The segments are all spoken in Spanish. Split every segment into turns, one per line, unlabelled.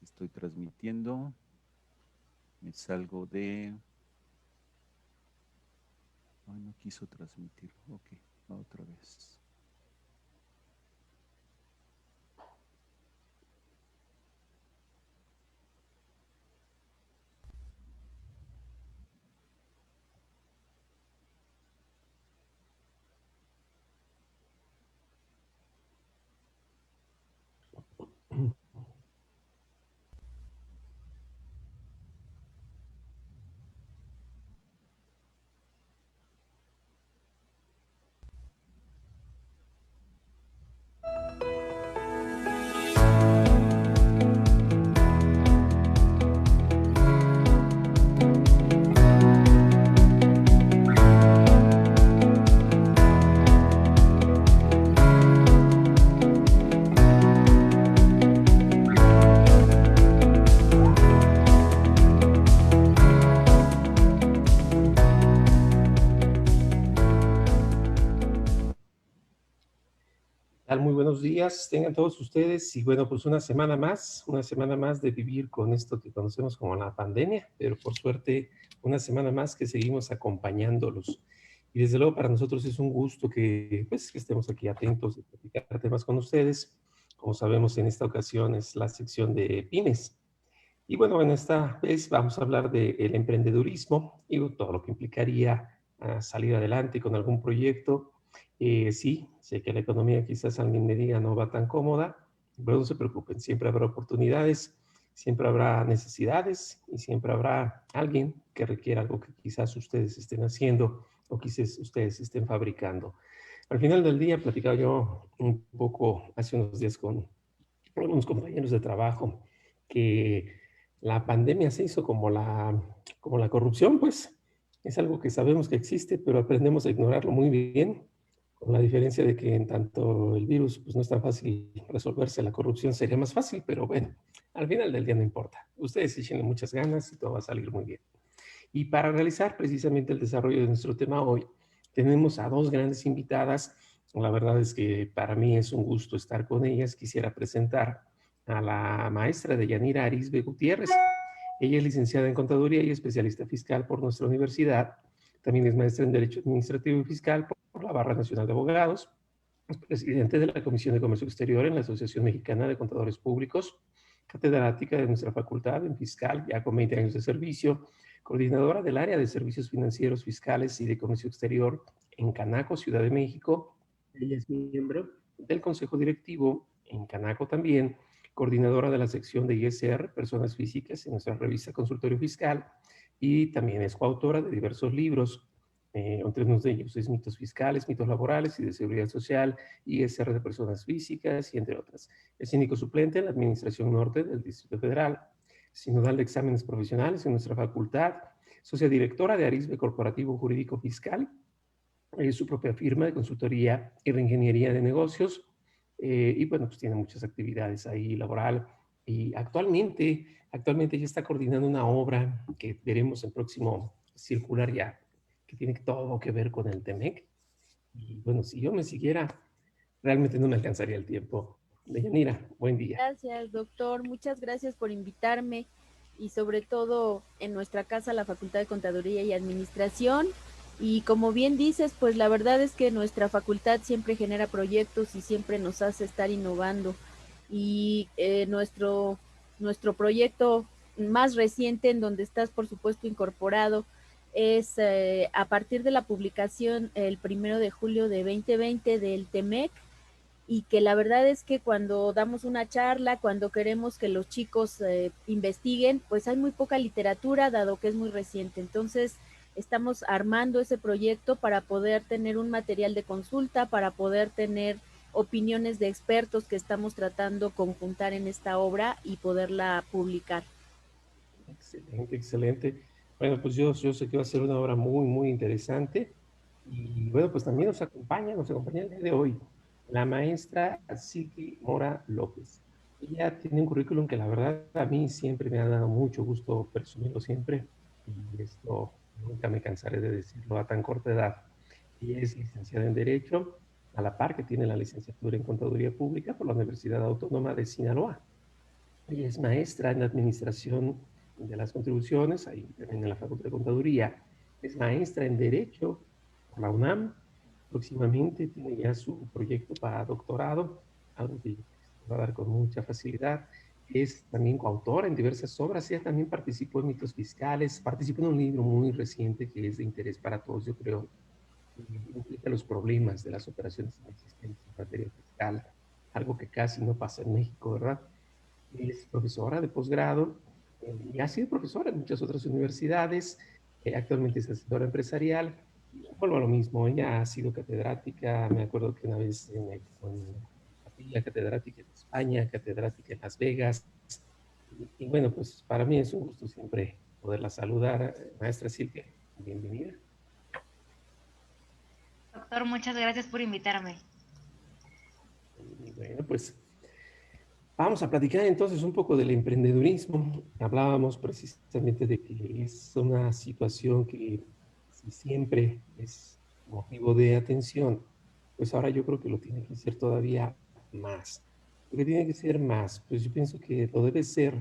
Estoy transmitiendo. Me salgo de... Ay, no quiso transmitir. Ok, va otra vez.
Muy buenos días, tengan todos ustedes y bueno, pues una semana más de vivir con esto que conocemos como la pandemia, pero por suerte una semana más que seguimos acompañándolos. Y desde luego para nosotros es un gusto que, pues, que estemos aquí atentos de platicar temas con ustedes. Como sabemos, en esta ocasión es la sección de pymes. Y bueno, en esta vez vamos a hablar del emprendedurismo y todo lo que implicaría salir adelante con algún proyecto. Sí, sé que la economía quizás alguien me diga no va tan cómoda, pero no se preocupen, siempre habrá oportunidades, siempre habrá necesidades y siempre habrá alguien que requiera algo que quizás ustedes estén haciendo o quizás ustedes estén fabricando. Al final del día, platicaba yo un poco hace unos días con algunos compañeros de trabajo que la pandemia se hizo como la corrupción, pues es algo que sabemos que existe, pero aprendemos a ignorarlo muy bien, con la diferencia de que en tanto el virus pues no es tan fácil resolverse, la corrupción sería más fácil, pero bueno, al final del día no importa. Ustedes tienen muchas ganas y todo va a salir muy bien. Y para realizar precisamente el desarrollo de nuestro tema hoy, tenemos a dos grandes invitadas. La verdad es que para mí es un gusto estar con ellas. Quisiera presentar a la maestra de Yanira Arisbe Gutiérrez. Ella es licenciada en Contaduría y especialista fiscal por nuestra universidad. También es maestra en Derecho Administrativo y Fiscal por la Barra Nacional de Abogados. Es presidente de la Comisión de Comercio Exterior en la Asociación Mexicana de Contadores Públicos, catedrática de nuestra facultad en Fiscal, ya con 20 años de servicio, coordinadora del área de servicios financieros, fiscales y de comercio exterior en Canaco, Ciudad de México. Ella es miembro del Consejo Directivo en Canaco también, coordinadora de la sección de ISR, Personas Físicas, en nuestra revista Consultorio Fiscal, y también es coautora de diversos libros. Entre unos de ellos es Mitos Fiscales, Mitos Laborales y de Seguridad Social, ISR de Personas Físicas y entre otras. Es síndico suplente en la Administración Norte del Distrito Federal, sinodal de exámenes profesionales en nuestra facultad, socia directora de Arisbe Corporativo Jurídico Fiscal, su propia firma de consultoría y reingeniería de negocios, y bueno, pues tiene muchas actividades ahí laboral, y actualmente ya está coordinando una obra que veremos en próximo circular ya, que tiene todo que ver con el TEMEC, y bueno, si yo me siguiera, realmente no me alcanzaría el tiempo. Deyanira, buen día.
Gracias, doctor. Muchas gracias por invitarme y sobre todo en nuestra casa, la Facultad de Contaduría y Administración. Y como bien dices, pues la verdad es que nuestra facultad siempre genera proyectos y siempre nos hace estar innovando. Y nuestro proyecto más reciente, en donde estás, por supuesto, incorporado, es a partir de la publicación el 1 de julio de 2020 del TEMEC, y que la verdad es que cuando damos una charla, cuando queremos que los chicos investiguen, pues hay muy poca literatura, dado que es muy reciente. Entonces, estamos armando ese proyecto para poder tener un material de consulta, para poder tener opiniones de expertos que estamos tratando conjuntar en esta obra y poderla publicar.
Excelente, excelente. Bueno, pues yo sé que va a ser una obra muy, muy interesante. Y bueno, pues también nos acompaña el día de hoy la maestra Silvi Mora López. Ella tiene un currículum que la verdad a mí siempre me ha dado mucho gusto presumirlo siempre. Y esto nunca me cansaré de decirlo a tan corta edad. Ella es licenciada en Derecho, a la par que tiene la licenciatura en Contaduría Pública por la Universidad Autónoma de Sinaloa. Ella es maestra en Administración de las Contribuciones, ahí también en la Facultad de Contaduría. Es maestra en Derecho por la UNAM. Próximamente tiene ya su proyecto para doctorado, algo que se va a dar con mucha facilidad. Es también coautora en diversas obras. Ella también participó en Mitos Fiscales. Participó en un libro muy reciente que es de interés para todos, yo creo, que implica los problemas de las operaciones inexistentes en materia fiscal, algo que casi no pasa en México, ¿verdad? Es profesora de posgrado y ha sido profesora en muchas otras universidades. Actualmente es asesora empresarial. Y vuelvo a lo mismo, ella ha sido catedrática, me acuerdo que una vez con la catedrática en España, catedrática en Las Vegas. Y bueno, pues para mí es un gusto siempre poderla saludar. Maestra Silvia, bienvenida.
Doctor, muchas gracias por invitarme.
Y bueno, pues vamos a platicar entonces un poco del emprendedurismo. Hablábamos precisamente de que es una situación que si siempre es motivo de atención, pues ahora yo creo que lo tiene que ser todavía más. ¿Por qué tiene que ser más? Pues yo pienso que lo debe ser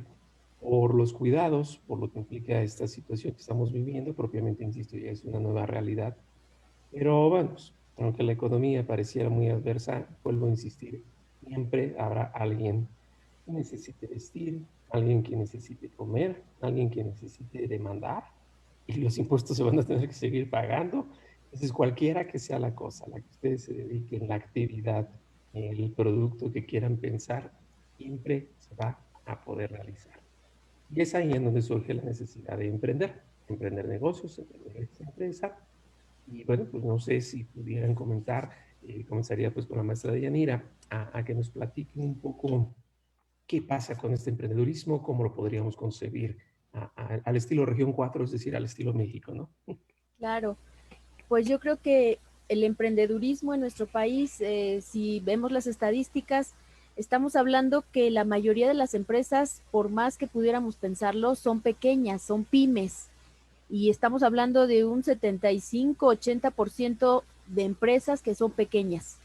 por los cuidados, por lo que implica esta situación que estamos viviendo. Propiamente, insisto, ya es una nueva realidad. Pero vamos, aunque la economía pareciera muy adversa, vuelvo a insistir, siempre habrá alguien que necesite vestir, alguien que necesite comer, alguien que necesite demandar, y los impuestos se van a tener que seguir pagando. Entonces, cualquiera que sea la cosa a la que ustedes se dediquen, la actividad, el producto que quieran pensar, siempre se va a poder realizar. Y es ahí en donde surge la necesidad de emprender negocios, emprender esa empresa. Y bueno, pues no sé si pudieran comentar, comenzaría pues con la maestra Deyanira, a que nos platiquen un poco qué pasa con este emprendedurismo, cómo lo podríamos concebir al estilo región 4, es decir, al estilo México, ¿no?
Claro, pues yo creo que el emprendedurismo en nuestro país, si vemos las estadísticas, estamos hablando que la mayoría de las empresas, por más que pudiéramos pensarlo, son pequeñas, son pymes. Y estamos hablando de un 75-80% de empresas que son pequeñas.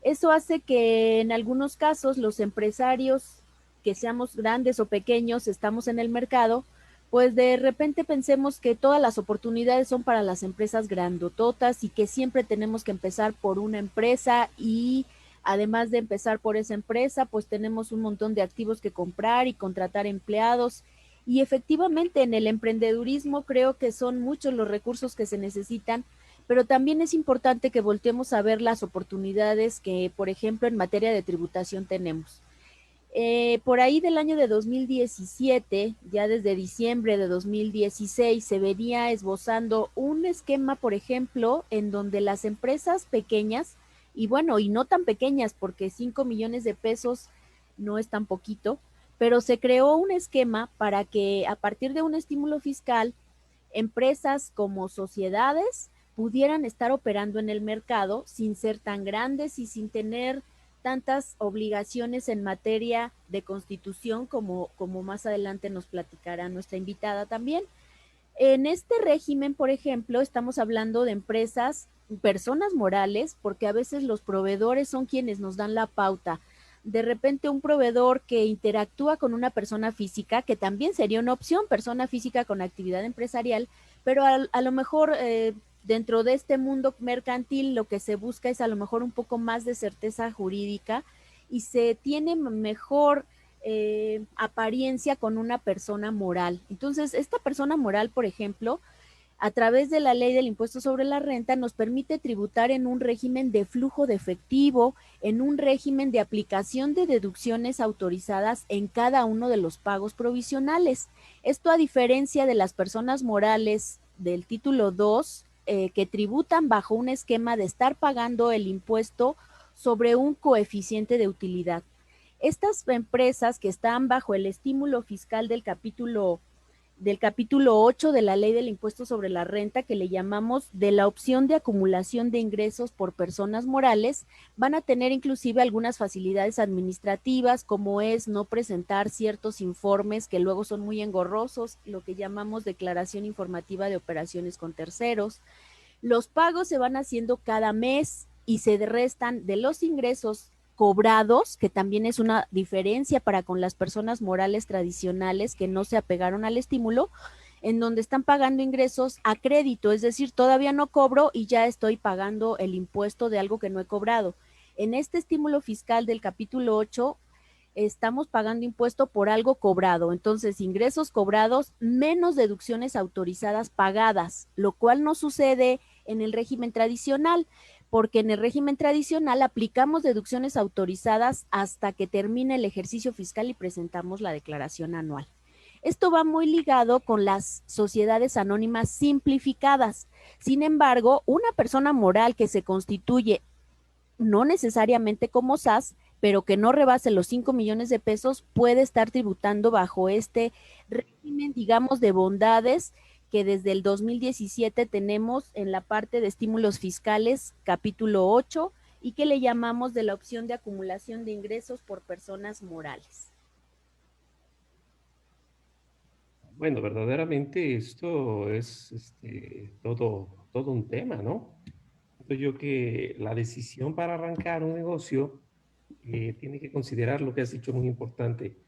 Eso hace que en algunos casos los empresarios, que seamos grandes o pequeños, estamos en el mercado, pues de repente pensemos que todas las oportunidades son para las empresas grandototas y que siempre tenemos que empezar por una empresa y además de empezar por esa empresa, pues tenemos un montón de activos que comprar y contratar empleados. Y efectivamente en el emprendedurismo creo que son muchos los recursos que se necesitan, pero también es importante que volteemos a ver las oportunidades que, por ejemplo, en materia de tributación tenemos. Por ahí del año de 2017, ya desde diciembre de 2016, se venía esbozando un esquema, por ejemplo, en donde las empresas pequeñas, y bueno, y no tan pequeñas, porque 5 millones de pesos no es tan poquito, pero se creó un esquema para que a partir de un estímulo fiscal, empresas como sociedades pudieran estar operando en el mercado sin ser tan grandes y sin tener tantas obligaciones en materia de constitución como más adelante nos platicará nuestra invitada también. En este régimen, por ejemplo, estamos hablando de empresas, personas morales, porque a veces los proveedores son quienes nos dan la pauta. De repente un proveedor que interactúa con una persona física, que también sería una opción, persona física con actividad empresarial, pero a lo mejor dentro de este mundo mercantil lo que se busca es a lo mejor un poco más de certeza jurídica y se tiene mejor apariencia con una persona moral. Entonces, esta persona moral, por ejemplo, a través de la ley del impuesto sobre la renta, nos permite tributar en un régimen de flujo de efectivo, en un régimen de aplicación de deducciones autorizadas en cada uno de los pagos provisionales. Esto a diferencia de las personas morales del título 2, que tributan bajo un esquema de estar pagando el impuesto sobre un coeficiente de utilidad. Estas empresas que están bajo el estímulo fiscal del capítulo 8 de la ley del impuesto sobre la renta, que le llamamos de la opción de acumulación de ingresos por personas morales, van a tener inclusive algunas facilidades administrativas, como es no presentar ciertos informes que luego son muy engorrosos, lo que llamamos declaración informativa de operaciones con terceros. Los pagos se van haciendo cada mes y se restan de los ingresos cobrados, que también es una diferencia para con las personas morales tradicionales que no se apegaron al estímulo, en donde están pagando ingresos a crédito, es decir, todavía no cobro y ya estoy pagando el impuesto de algo que no he cobrado. En este estímulo fiscal del capítulo 8, estamos pagando impuesto por algo cobrado, entonces ingresos cobrados menos deducciones autorizadas pagadas, lo cual no sucede en el régimen tradicional, porque en el régimen tradicional aplicamos deducciones autorizadas hasta que termine el ejercicio fiscal y presentamos la declaración anual. Esto va muy ligado con las sociedades anónimas simplificadas. Sin embargo, una persona moral que se constituye no necesariamente como SAS, pero que no rebase los 5 millones de pesos, puede estar tributando bajo este régimen, digamos, de bondades que desde el 2017 tenemos en la parte de estímulos fiscales, capítulo 8, y que le llamamos de la opción de acumulación de ingresos por personas morales.
Bueno, verdaderamente esto es todo un tema, ¿no? Creo yo que la decisión para arrancar un negocio tiene que considerar lo que has dicho muy importante.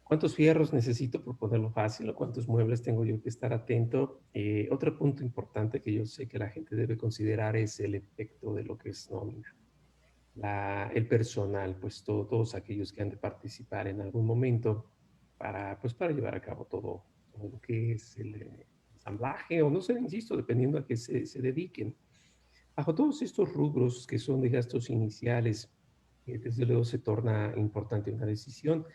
¿Cuántos fierros necesito, por ponerlo fácil, o cuántos muebles tengo yo que estar atento? Otro punto importante que yo sé que la gente debe considerar es el efecto de lo que es nómina. El personal, pues todos aquellos que han de participar en algún momento pues para llevar a cabo todo lo que es el ensamblaje, o no sé, insisto, dependiendo a qué se dediquen. Bajo todos estos rubros que son de gastos iniciales, desde luego se torna importante una decisión,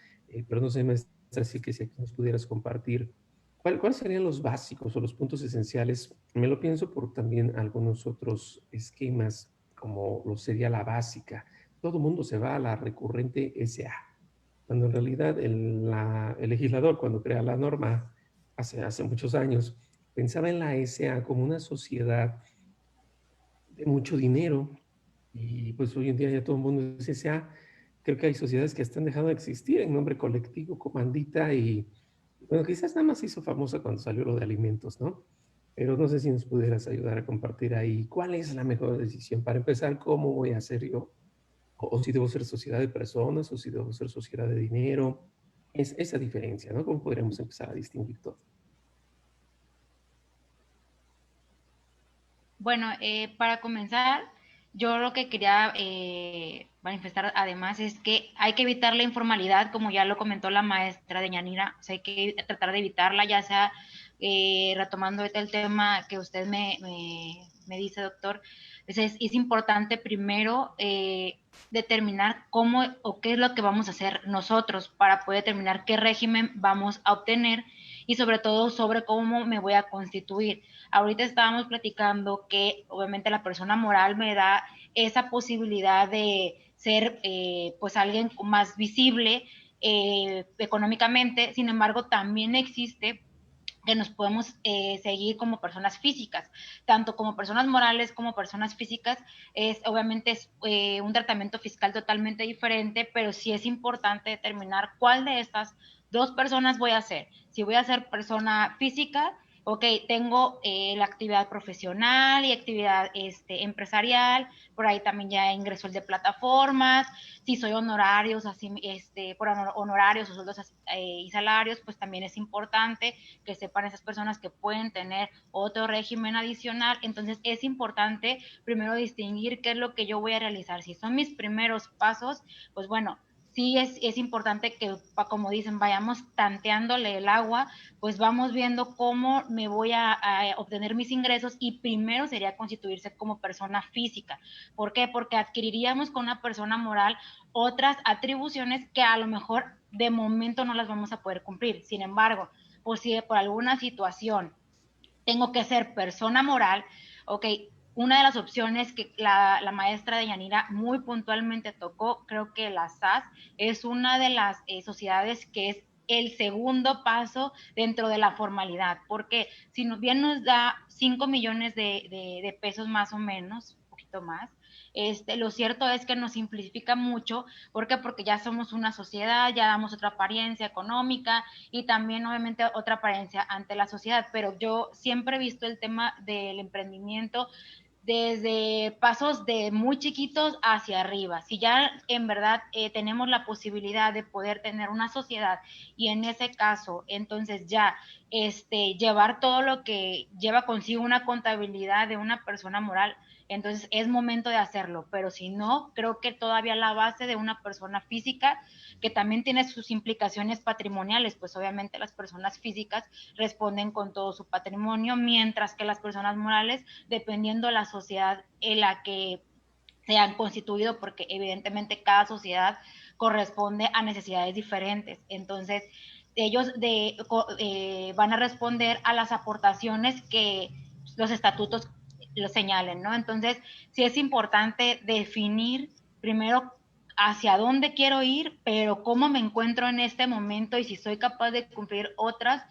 pero no sé, maestra, sí que si aquí nos pudieras compartir, ¿cuáles serían los básicos o los puntos esenciales? Me lo pienso por también algunos otros esquemas, como lo sería la básica. Todo el mundo se va a la recurrente SA, cuando en realidad el legislador, cuando crea la norma hace muchos años, pensaba en la SA como una sociedad de mucho dinero, y pues hoy en día ya todo el mundo es SA. Creo que hay sociedades que están dejando de existir en nombre colectivo, comandita, y bueno, quizás nada más se hizo famosa cuando salió lo de alimentos, ¿no? Pero no sé si nos pudieras ayudar a compartir ahí cuál es la mejor decisión para empezar, cómo voy a hacer yo, o si debo ser sociedad de personas, o si debo ser sociedad de dinero. Es esa diferencia, ¿no? ¿Cómo podríamos empezar a distinguir todo?
Bueno, para comenzar, yo lo que quería manifestar además es que hay que evitar la informalidad, como ya lo comentó la maestra de Yanira, o sea, hay que tratar de evitarla, ya sea retomando el tema que usted me dice, doctor. Es importante primero determinar cómo o qué es lo que vamos a hacer nosotros para poder determinar qué régimen vamos a obtener y sobre todo sobre cómo me voy a constituir. Ahorita estábamos platicando que obviamente la persona moral me da esa posibilidad de ser pues alguien más visible económicamente, sin embargo también existe que nos podemos seguir como personas físicas, tanto como personas morales como personas físicas, obviamente es un tratamiento fiscal totalmente diferente, pero sí es importante determinar cuál de estas dos personas voy a ser. Si voy a ser persona física, ok, tengo la actividad profesional y actividad empresarial, por ahí también ya ingreso el de plataformas, si soy honorarios, así, por honorarios o sueldos y salarios, pues también es importante que sepan esas personas que pueden tener otro régimen adicional. Entonces es importante primero distinguir qué es lo que yo voy a realizar. Si son mis primeros pasos, pues bueno, sí es importante que, como dicen, vayamos tanteándole el agua, pues vamos viendo cómo me voy a obtener mis ingresos, y primero sería constituirse como persona física. ¿Por qué? Porque adquiriríamos con una persona moral otras atribuciones que a lo mejor de momento no las vamos a poder cumplir. Sin embargo, pues si por alguna situación tengo que ser persona moral, ok, una de las opciones que la maestra de Yanira muy puntualmente tocó, creo que la SAS es una de las sociedades que es el segundo paso dentro de la formalidad, porque si bien nos da 5 millones de pesos más o menos, un poquito más, lo cierto es que nos simplifica mucho. ¿Por qué? Porque ya somos una sociedad, ya damos otra apariencia económica y también obviamente otra apariencia ante la sociedad, pero yo siempre he visto el tema del emprendimiento desde pasos de muy chiquitos hacia arriba. Si ya en verdad tenemos la posibilidad de poder tener una sociedad y en ese caso, entonces ya llevar todo lo que lleva consigo una contabilidad de una persona moral, entonces es momento de hacerlo, pero si no, creo que todavía la base de una persona física, que también tiene sus implicaciones patrimoniales, pues obviamente las personas físicas responden con todo su patrimonio, mientras que las personas morales, dependiendo de la sociedad en la que se han constituido, porque evidentemente cada sociedad corresponde a necesidades diferentes. Entonces, ellos van a responder a las aportaciones que los estatutos lo señalen, ¿no? Entonces, sí es importante definir primero hacia dónde quiero ir, pero cómo me encuentro en este momento y si soy capaz de cumplir otras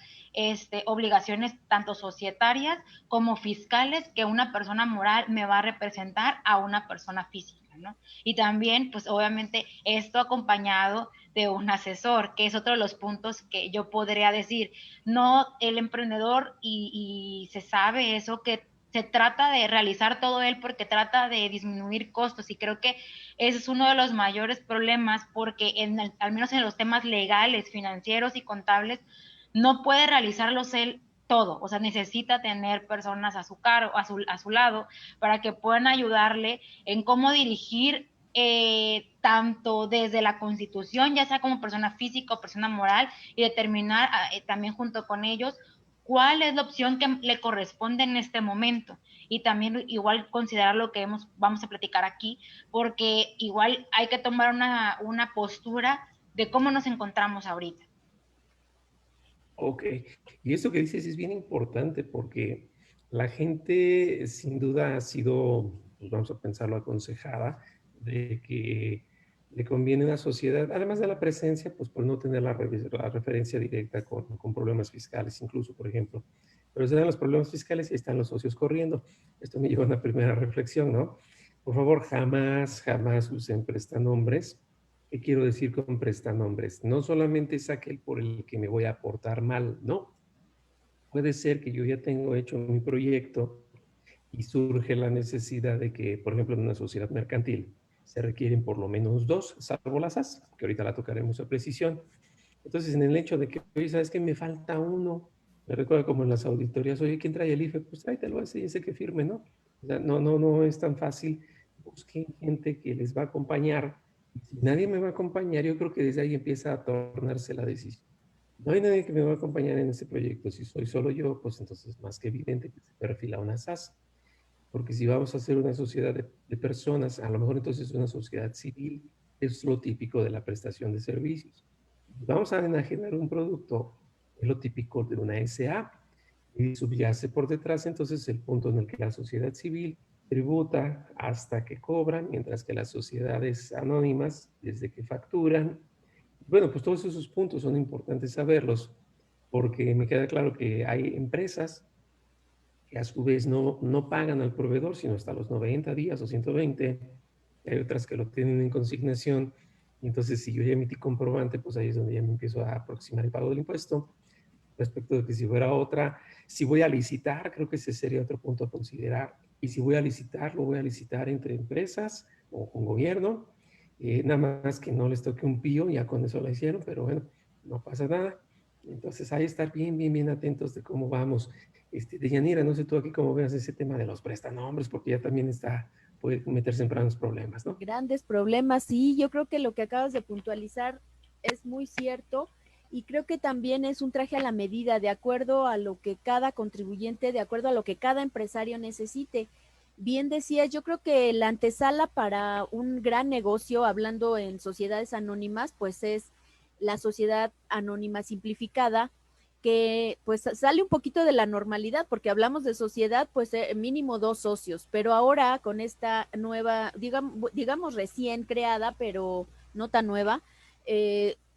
obligaciones tanto societarias como fiscales que una persona moral me va a representar a una persona física, ¿no? Y también, pues obviamente, esto acompañado de un asesor, que es otro de los puntos que yo podría decir, no el emprendedor y se sabe eso que se trata de realizar todo él porque trata de disminuir costos y creo que ese es uno de los mayores problemas porque al menos en los temas legales, financieros y contables, no puede realizarlos él todo, o sea, necesita tener personas a su cargo, a su lado, para que puedan ayudarle en cómo dirigir tanto desde la Constitución, ya sea como persona física o persona moral, y determinar también junto con ellos cuál es la opción que le corresponde en este momento. Y también igual considerar lo que vamos a platicar aquí, porque igual hay que tomar una postura de cómo nos encontramos ahorita.
Ok, y esto que dices es bien importante porque la gente sin duda ha sido, pues vamos a pensarlo, aconsejada de que le conviene una sociedad, además de la presencia, pues por no tener la referencia directa con problemas fiscales, incluso, por ejemplo. Pero se dan los problemas fiscales y están los socios corriendo. Esto me lleva a una primera reflexión, ¿no? Por favor, jamás usen prestanombres. ¿Qué quiero decir con prestanombres? No solamente es aquel por el que me voy a portar mal, no. Puede ser que yo ya tengo hecho mi proyecto y surge la necesidad de que, por ejemplo, en una sociedad mercantil se requieren por lo menos 2, salvo las SAS, que ahorita la tocaremos a precisión. Entonces, en el hecho de que, oye, ¿sabes qué? Me falta uno. Me recuerda como en las auditorías, oye, ¿quién trae el IFE? Pues tráetelo ese que firme, ¿no? O sea, no es tan fácil. Busquen gente que les va a acompañar. Si nadie me va a acompañar, yo creo que desde ahí empieza a tornarse la decisión. No hay nadie que me va a acompañar en ese proyecto. Si soy solo yo, pues entonces es más que evidente que se perfila una SAS. Porque si vamos a hacer una sociedad de personas, a lo mejor entonces una sociedad civil es lo típico de la prestación de servicios. Vamos a enajenar un producto, es lo típico de una SA, y subyace por detrás entonces el punto en el que la sociedad civil tributa hasta que cobran, mientras que las sociedades anónimas, desde que facturan. Bueno, pues todos esos puntos son importantes saberlos, porque me queda claro que hay empresas que a su vez no pagan al proveedor, sino hasta los 90 días o 120. Hay otras que lo tienen en consignación. Y entonces, si yo ya emití comprobante, pues ahí es donde ya me empiezo a aproximar el pago del impuesto. Respecto de que si fuera otra, si voy a licitar, creo que ese sería otro punto a considerar. Y si voy a licitar, lo voy a licitar entre empresas o con gobierno. Nada más que no les toque un pío, ya con eso lo hicieron, pero bueno, no pasa nada. Entonces, hay que estar bien atentos de cómo vamos. Deyanira, no sé tú aquí cómo veas ese tema de los prestanombres, porque ya también puede meterse en grandes problemas, ¿no?
Grandes problemas, sí, yo creo que lo que acabas de puntualizar es muy cierto y creo que también es un traje a la medida, de acuerdo a lo que cada contribuyente, de acuerdo a lo que cada empresario necesite. Bien decías, yo creo que la antesala para un gran negocio, hablando en sociedades anónimas, pues es la sociedad anónima simplificada, que pues sale un poquito de la normalidad, porque hablamos de sociedad, pues mínimo 2 socios, pero ahora con esta nueva, digamos recién creada, pero no tan nueva,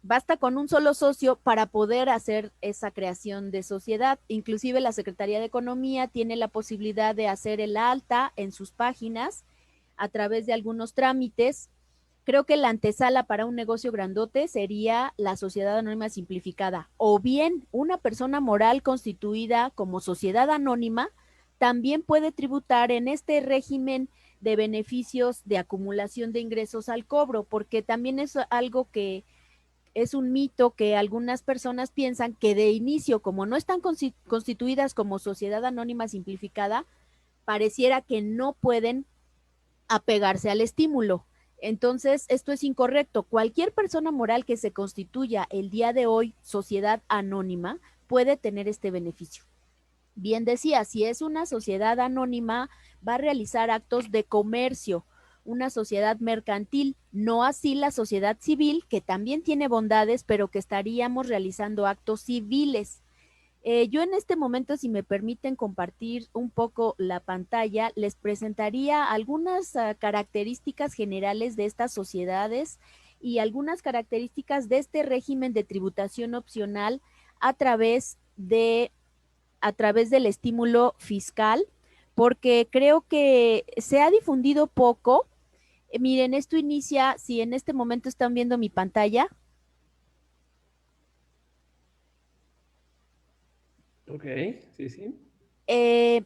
basta con un solo socio para poder hacer esa creación de sociedad. Inclusive la Secretaría de Economía tiene la posibilidad de hacer el alta en sus páginas a través de algunos trámites. Creo que la antesala para un negocio grandote sería la sociedad anónima simplificada, o bien una persona moral constituida como sociedad anónima también puede tributar en este régimen de beneficios de acumulación de ingresos al cobro, porque también es algo que es un mito que algunas personas piensan que de inicio, como no están constituidas como sociedad anónima simplificada, pareciera que no pueden apegarse al estímulo. Entonces, esto es incorrecto. Cualquier persona moral que se constituya el día de hoy sociedad anónima puede tener este beneficio. Bien decía, si es una sociedad anónima, va a realizar actos de comercio, una sociedad mercantil, no así la sociedad civil, que también tiene bondades, pero que estaríamos realizando actos civiles. Yo en este momento, si me permiten compartir un poco la pantalla, les presentaría algunas características generales de estas sociedades y algunas características de este régimen de tributación opcional a través del estímulo fiscal, porque creo que se ha difundido poco. Miren, esto inicia, si en este momento están viendo mi pantalla.
Ok, sí, sí.
En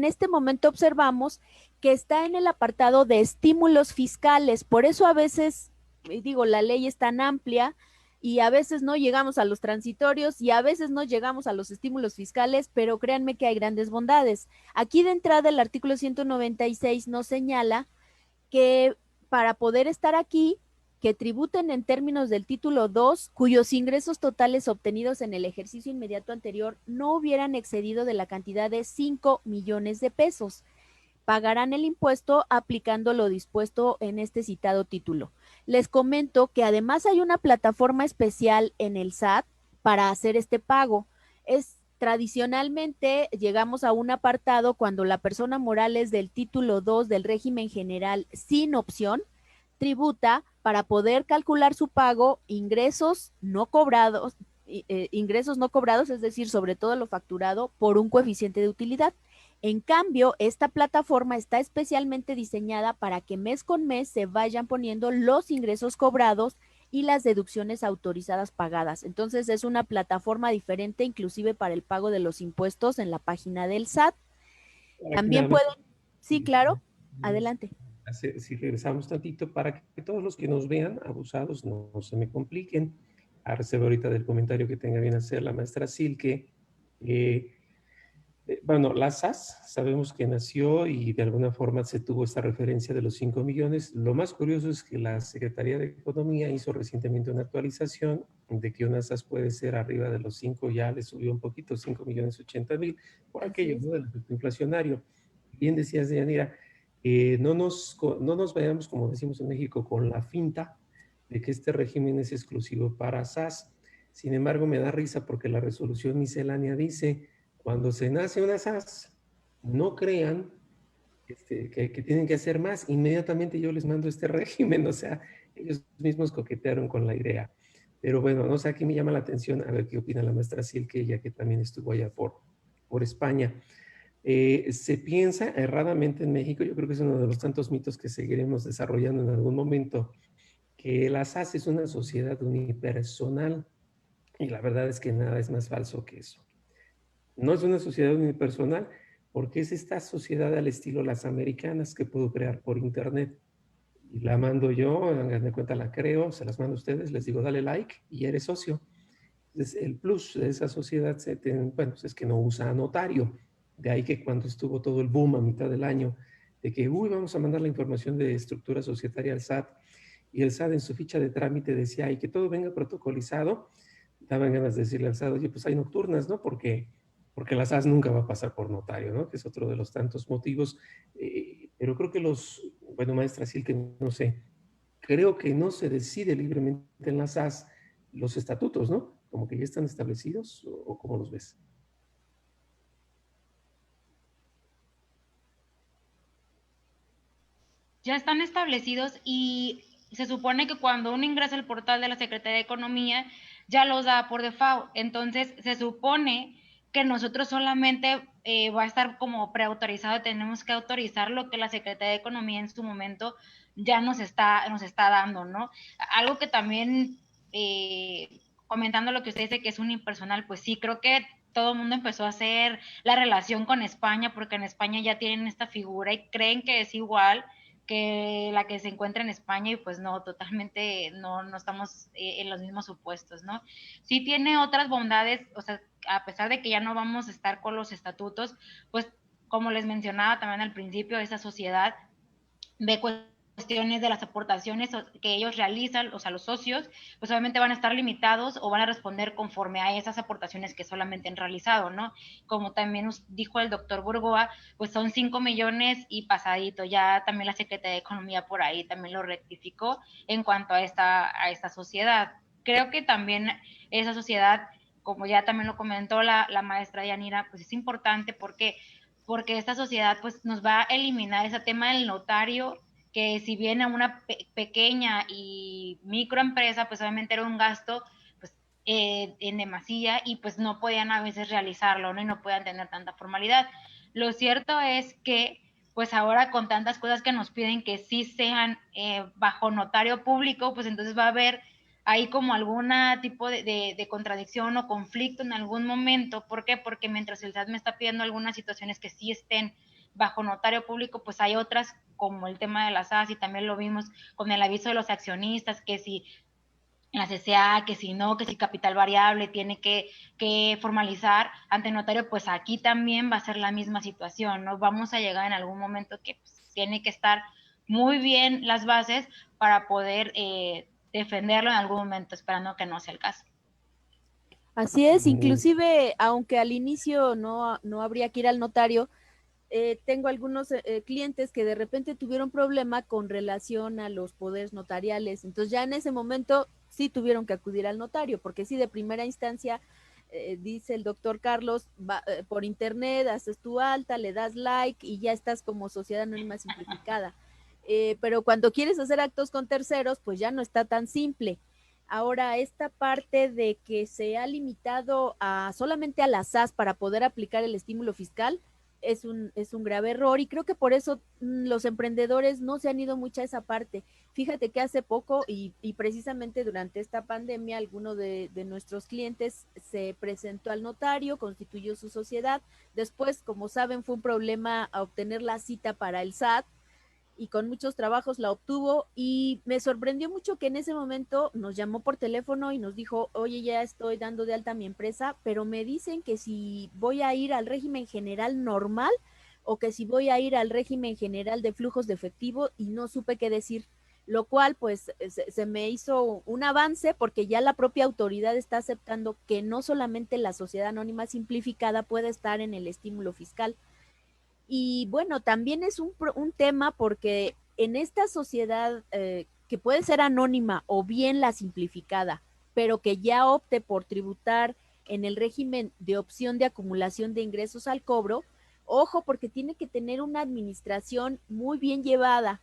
este momento observamos que está en el apartado de estímulos fiscales, por eso a veces, digo, la ley es tan amplia y a veces no llegamos a los transitorios y a veces no llegamos a los estímulos fiscales, pero créanme que hay grandes bondades. Aquí de entrada el artículo 196 nos señala que para poder estar aquí, que tributen en términos del título 2, cuyos ingresos totales obtenidos en el ejercicio inmediato anterior no hubieran excedido de la cantidad de 5 millones de pesos. Pagarán el impuesto aplicando lo dispuesto en este citado título. Les comento que además hay una plataforma especial en el SAT para hacer este pago. Tradicionalmente llegamos a un apartado cuando la persona moral es del título 2 del régimen general sin opción, tributa para poder calcular su pago ingresos no cobrados, es decir, sobre todo lo facturado por un coeficiente de utilidad. En cambio, esta plataforma está especialmente diseñada para que mes con mes se vayan poniendo los ingresos cobrados y las deducciones autorizadas pagadas. Entonces es una plataforma diferente inclusive para el pago de los impuestos en la página del SAT. También pueden, sí, claro, adelante.
Si regresamos tantito para que todos los que nos vean, abusados, no se me compliquen. A reserva ahorita del comentario que tenga bien hacer la maestra Silke. Bueno, la SAS sabemos que nació y de alguna forma se tuvo esta referencia de los 5 millones. Lo más curioso es que la Secretaría de Economía hizo recientemente una actualización de que una SAS puede ser arriba de los 5, ya le subió un poquito, 5 millones 80 mil, por aquello, ¿no?, del efecto inflacionario. Bien decías, Deyanira, no nos vayamos, como decimos en México, con la finta de que este régimen es exclusivo para SAS. Sin embargo, me da risa porque la resolución miscelánea dice: cuando se nace una SAS, no crean que tienen que hacer más. Inmediatamente yo les mando este régimen, o sea, ellos mismos coquetearon con la idea. Pero bueno, no sé, aquí me llama la atención a ver qué opina la maestra Silke, ella que también estuvo allá por España. Se piensa erradamente en México, yo creo que es uno de los tantos mitos que seguiremos desarrollando en algún momento, que la SAS es una sociedad unipersonal, y la verdad es que nada es más falso que eso. No es una sociedad unipersonal porque es esta sociedad al estilo las americanas que puedo crear por internet. Y la mando yo, hagan de cuenta, la creo, se las mando a ustedes, les digo dale like y eres socio. Entonces, el plus de esa sociedad, bueno, pues es que no usa notario. De ahí que cuando estuvo todo el boom a mitad del año, de que, vamos a mandar la información de estructura societaria al SAT, y el SAT en su ficha de trámite decía, y que todo venga protocolizado, daban ganas de decirle al SAT, oye, pues hay nocturnas, ¿no? Porque la SAS nunca va a pasar por notario, ¿no? Que es otro de los tantos motivos. Pero creo que bueno, maestra Silke, no sé, creo que no se decide libremente en la SAS los estatutos, ¿no? Como que ya están establecidos, o ¿cómo los ves?
Ya están establecidos y se supone que cuando uno ingresa al portal de la Secretaría de Economía ya los da por default. Entonces se supone que nosotros solamente va a estar como preautorizado, tenemos que autorizar lo que la Secretaría de Economía en su momento ya nos está dando, ¿no? Algo que también, comentando lo que usted dice que es un impersonal, pues sí, creo que todo el mundo empezó a hacer la relación con España, porque en España ya tienen esta figura y creen que es igual que la que se encuentra en España, y pues no, totalmente no estamos en los mismos supuestos, ¿no? Sí tiene otras bondades, o sea, a pesar de que ya no vamos a estar con los estatutos, pues como les mencionaba también al principio, esa sociedad ve cuestiones de las aportaciones que ellos realizan, o sea, los socios, pues obviamente van a estar limitados o van a responder conforme a esas aportaciones que solamente han realizado, ¿no? Como también dijo el doctor Burgoa, pues son 5 millones y pasadito, ya también la Secretaría de Economía por ahí también lo rectificó en cuanto a esta sociedad. Creo que también esa sociedad, como ya también lo comentó la maestra Yanira, pues es importante porque esta sociedad pues nos va a eliminar ese tema del notario, que si bien a una pequeña y microempresa, pues obviamente era un gasto pues, en demasía, y pues no podían a veces realizarlo, ¿no? Y no podían tener tanta formalidad. Lo cierto es que pues ahora con tantas cosas que nos piden que sí sean bajo notario público, pues entonces va a haber ahí como alguna tipo de contradicción o conflicto en algún momento. ¿Por qué? Porque mientras el SAT me está pidiendo algunas situaciones que sí estén bajo notario público, pues hay otras como el tema de las AS, y también lo vimos con el aviso de los accionistas, que si la CCA, que si no, que si capital variable tiene que formalizar ante notario, pues aquí también va a ser la misma situación, ¿no? Vamos a llegar en algún momento que pues, tiene que estar muy bien las bases para poder defenderlo en algún momento, esperando que no sea el caso.
Así es, inclusive, aunque al inicio no habría que ir al notario, tengo algunos clientes que de repente tuvieron problema con relación a los poderes notariales, entonces ya en ese momento sí tuvieron que acudir al notario, porque sí, de primera instancia, dice el doctor Carlos, por internet haces tu alta, le das like y ya estás como sociedad anónima simplificada. Pero cuando quieres hacer actos con terceros, pues ya no está tan simple. Ahora, esta parte de que se ha limitado solamente a las SAS para poder aplicar el estímulo fiscal es un grave error, y creo que por eso los emprendedores no se han ido mucho a esa parte. Fíjate que hace poco y precisamente durante esta pandemia, alguno de nuestros clientes se presentó al notario, constituyó su sociedad. Después, como saben, fue un problema a obtener la cita para el SAT, y con muchos trabajos la obtuvo, y me sorprendió mucho que en ese momento nos llamó por teléfono y nos dijo, oye, ya estoy dando de alta mi empresa, pero me dicen que si voy a ir al régimen general normal o que si voy a ir al régimen general de flujos de efectivo, y no supe qué decir, lo cual pues se me hizo un avance, porque ya la propia autoridad está aceptando que no solamente la sociedad anónima simplificada puede estar en el estímulo fiscal. Y bueno, también es un tema, porque en esta sociedad que puede ser anónima o bien la simplificada, pero que ya opte por tributar en el régimen de opción de acumulación de ingresos al cobro, ojo, porque tiene que tener una administración muy bien llevada.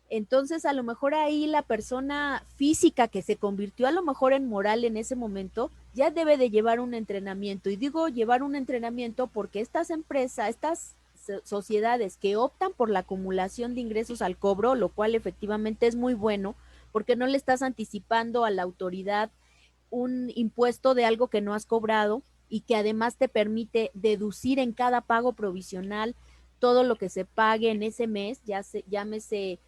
Entonces, a lo mejor ahí la persona física que se convirtió a lo mejor en moral en ese momento, ya debe de llevar un entrenamiento. Y digo llevar un entrenamiento porque estas empresas, estas sociedades que optan por la acumulación de ingresos al cobro, lo cual efectivamente es muy bueno, porque no le estás anticipando a la autoridad un impuesto de algo que no has cobrado, y que además te permite deducir en cada pago provisional todo lo que se pague en ese mes, llámese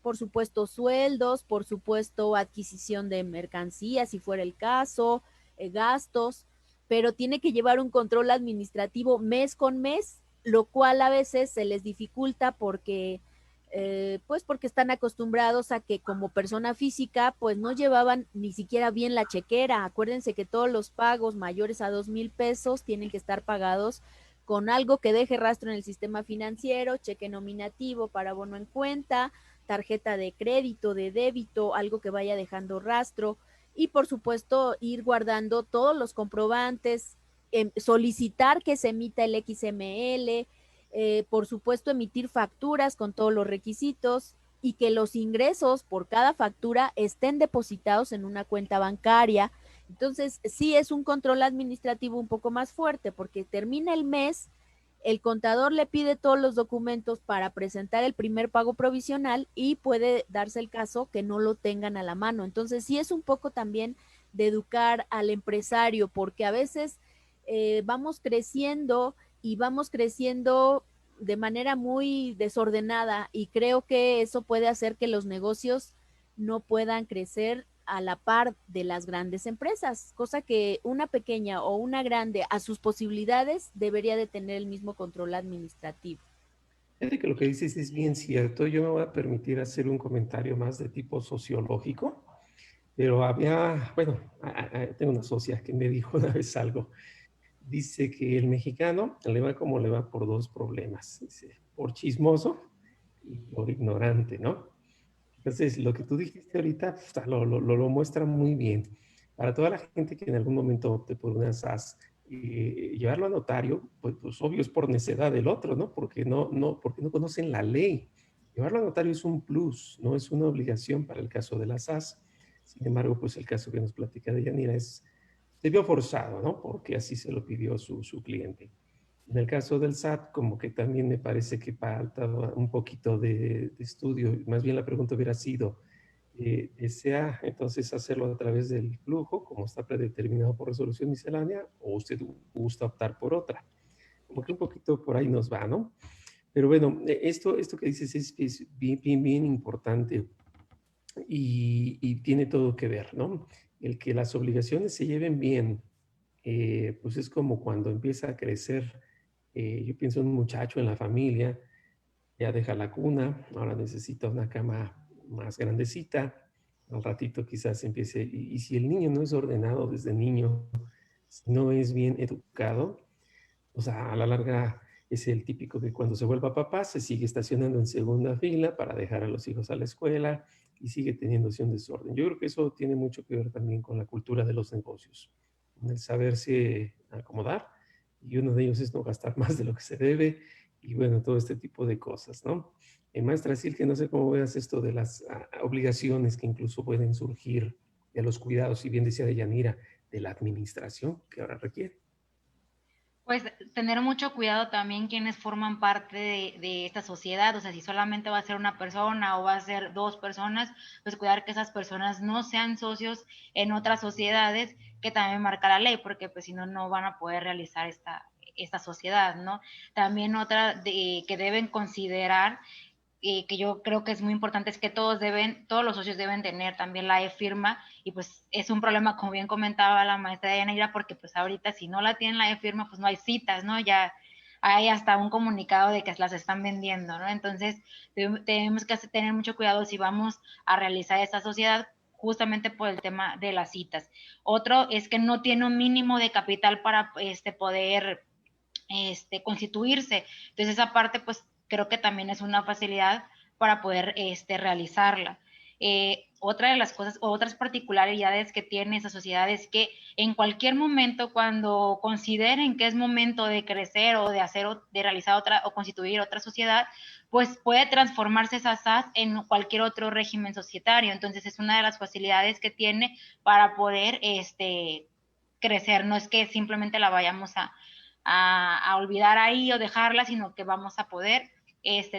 por supuesto sueldos, por supuesto adquisición de mercancías si fuera el caso, gastos, pero tiene que llevar un control administrativo mes con mes, lo cual a veces se les dificulta porque pues porque están acostumbrados a que como persona física pues no llevaban ni siquiera bien la chequera. Acuérdense que todos los pagos mayores a 2,000 pesos tienen que estar pagados con algo que deje rastro en el sistema financiero, cheque nominativo para bono en cuenta, tarjeta de crédito, de débito, algo que vaya dejando rastro, y por supuesto ir guardando todos los comprobantes, solicitar que se emita el XML, por supuesto emitir facturas con todos los requisitos, y que los ingresos por cada factura estén depositados en una cuenta bancaria. Entonces, sí es un control administrativo un poco más fuerte, porque termina el mes, el contador le pide todos los documentos para presentar el primer pago provisional, y puede darse el caso que no lo tengan a la mano. Entonces, sí es un poco también de educar al empresario, porque a veces vamos creciendo y vamos creciendo de manera muy desordenada y creo que eso puede hacer que los negocios no puedan crecer a la par de las grandes empresas, cosa que una pequeña o una grande a sus posibilidades debería de tener el mismo control administrativo.
Fíjate que lo que dices es bien cierto. Yo me voy a permitir hacer un comentario más de tipo sociológico, pero bueno, tengo una socia que me dijo una vez algo. Dice que el mexicano le va como le va por dos problemas. Dice, por chismoso y por ignorante, ¿no? Entonces, lo que tú dijiste ahorita lo muestra muy bien. Para toda la gente que en algún momento opte por una SAS, llevarlo a notario, pues obvio es por necedad del otro, ¿no? Porque porque no conocen la ley. Llevarlo a notario es un plus, no es una obligación para el caso de la SAS. Sin embargo, pues el caso que nos platica de Yanira se vio forzado, ¿no? Porque así se lo pidió su cliente. En el caso del SAT, como que también me parece que falta un poquito de estudio. Más bien la pregunta hubiera sido, ¿desea entonces hacerlo a través del flujo, como está predeterminado por resolución miscelánea, o usted gusta optar por otra? Como que un poquito por ahí nos va, ¿no? Pero bueno, esto que dices es bien importante y tiene todo que ver, ¿no? El que las obligaciones se lleven bien, pues es como cuando empieza a crecer, yo pienso en un muchacho en la familia, ya deja la cuna, ahora necesita una cama más grandecita, al ratito quizás empiece, y si el niño no es ordenado desde niño, si no es bien educado, o sea, a la larga es el típico que cuando se vuelva papá se sigue estacionando en segunda fila para dejar a los hijos a la escuela y sigue teniéndose un desorden. Yo creo que eso tiene mucho que ver también con la cultura de los negocios, con el saberse acomodar, y uno de ellos es no gastar más de lo que se debe y bueno, todo este tipo de cosas, ¿no? Maestra Sil, que no sé cómo veas esto de las obligaciones que incluso pueden surgir de los cuidados, si bien decía de Yanira, de la administración que ahora requiere.
Pues tener mucho cuidado también quienes forman parte de esta sociedad, o sea, si solamente va a ser una persona o va a ser dos personas, pues cuidar que esas personas no sean socios en otras sociedades que también marca la ley, porque pues si no, no van a poder realizar esta sociedad, ¿no? También otra que deben considerar que yo creo que es muy importante es que todos los socios deben tener también la e-firma y pues es un problema, como bien comentaba la maestra Yanira, porque pues ahorita si no la tienen la e-firma, pues no hay citas, ¿no? Ya hay hasta un comunicado de que las están vendiendo, ¿no? Entonces tenemos que tener mucho cuidado si vamos a realizar esta sociedad justamente por el tema de las citas. Otro es que no tiene un mínimo de capital para poder constituirse. Entonces esa parte pues creo que también es una facilidad para poder realizarla. Otra de las cosas, otras particularidades que tiene esa sociedad es que en cualquier momento cuando consideren que es momento de crecer o de realizar otra o constituir otra sociedad, pues puede transformarse esa SAS en cualquier otro régimen societario. Entonces es una de las facilidades que tiene para poder crecer. No es que simplemente la vayamos a olvidar ahí o dejarla, sino que vamos a poder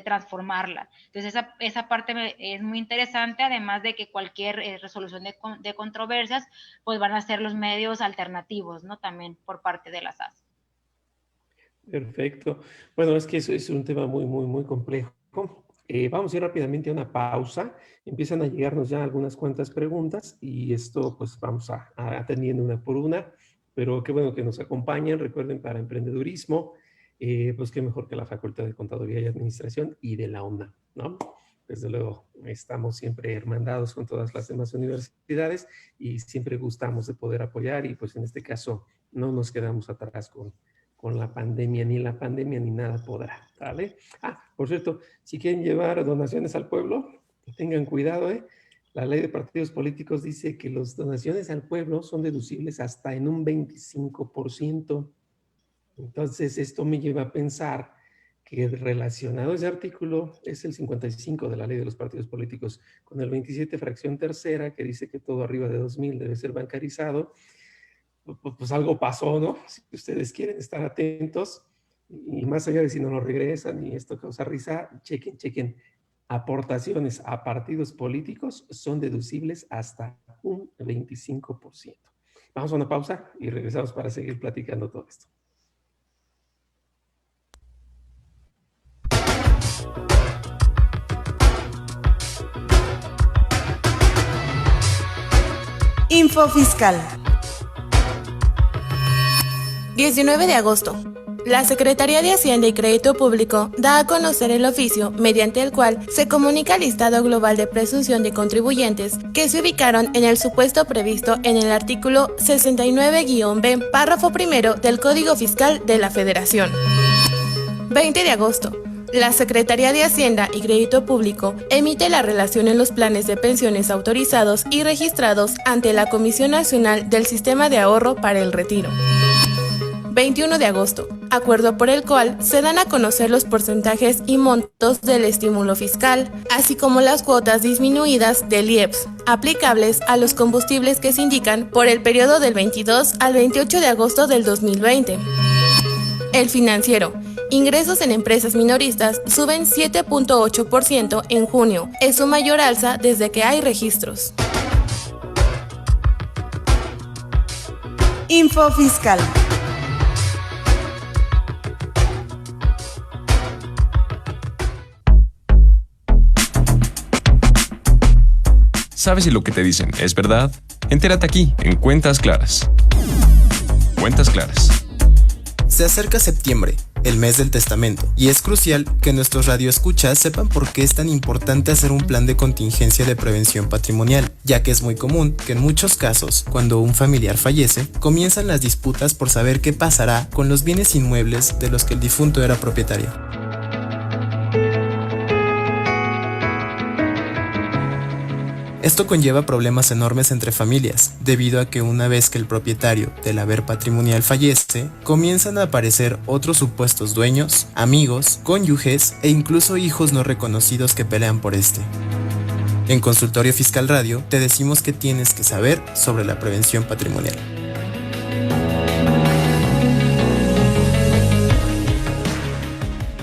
transformarla. Entonces esa parte es muy interesante, además de que cualquier resolución de controversias, pues van a ser los medios alternativos, ¿no? También por parte de la SAS.
Perfecto. Bueno, es que eso es un tema muy complejo. Vamos a ir rápidamente a una pausa. Empiezan a llegarnos ya algunas cuantas preguntas y esto pues vamos a atendiendo una por una, pero qué bueno que nos acompañen. Recuerden, para emprendedurismo, pues qué mejor que la Facultad de Contaduría y Administración y de la UNAM, ¿no? Desde luego, estamos siempre hermandados con todas las demás universidades y siempre gustamos de poder apoyar y pues en este caso no nos quedamos atrás con la pandemia, ni la pandemia ni nada podrá, ¿vale? Por cierto, si quieren llevar donaciones al pueblo, tengan cuidado, ¿eh? La ley de partidos políticos dice que las donaciones al pueblo son deducibles hasta en un 25%. Entonces, esto me lleva a pensar que relacionado a ese artículo es el 55 de la ley de los partidos políticos, con el 27 fracción tercera, que dice que todo arriba de 2,000 debe ser bancarizado. Pues algo pasó, ¿no? Si ustedes quieren estar atentos, y más allá de si no lo regresan y esto causa risa, chequen. Aportaciones a partidos políticos son deducibles hasta un 25%. Vamos a una pausa y regresamos para seguir platicando todo esto.
Info Fiscal.
19 de agosto. La Secretaría de Hacienda y Crédito Público da a conocer el oficio mediante el cual se comunica el listado global de presunción de contribuyentes que se ubicaron en el supuesto previsto en el artículo 69-B, párrafo primero del Código Fiscal de la Federación. 20 de agosto. La Secretaría de Hacienda y Crédito Público emite la relación en los planes de pensiones autorizados y registrados ante la Comisión Nacional del Sistema de Ahorro para el Retiro. 21 de agosto. Acuerdo por el cual se dan a conocer los porcentajes y montos del estímulo fiscal, así como las cuotas disminuidas del IEPS, aplicables a los combustibles que se indican por el periodo del 22 al 28 de agosto del 2020. El Financiero. Ingresos en empresas minoristas suben 7.8% en junio. Es su mayor alza desde que hay registros.
Info Fiscal.
¿Sabes si lo que te dicen es verdad? Entérate aquí, en Cuentas Claras. Cuentas Claras.
Se acerca septiembre, el mes del testamento, y es crucial que nuestros radioescuchas sepan por qué es tan importante hacer un plan de contingencia de prevención patrimonial, ya que es muy común que en muchos casos, cuando un familiar fallece, comienzan las disputas por saber qué pasará con los bienes inmuebles de los que el difunto era propietario. Esto conlleva problemas enormes entre familias, debido a que una vez que el propietario del haber patrimonial fallece, comienzan a aparecer otros supuestos dueños, amigos, cónyuges e incluso hijos no reconocidos que pelean por este. En Consultorio Fiscal Radio te decimos que tienes que saber sobre la prevención patrimonial.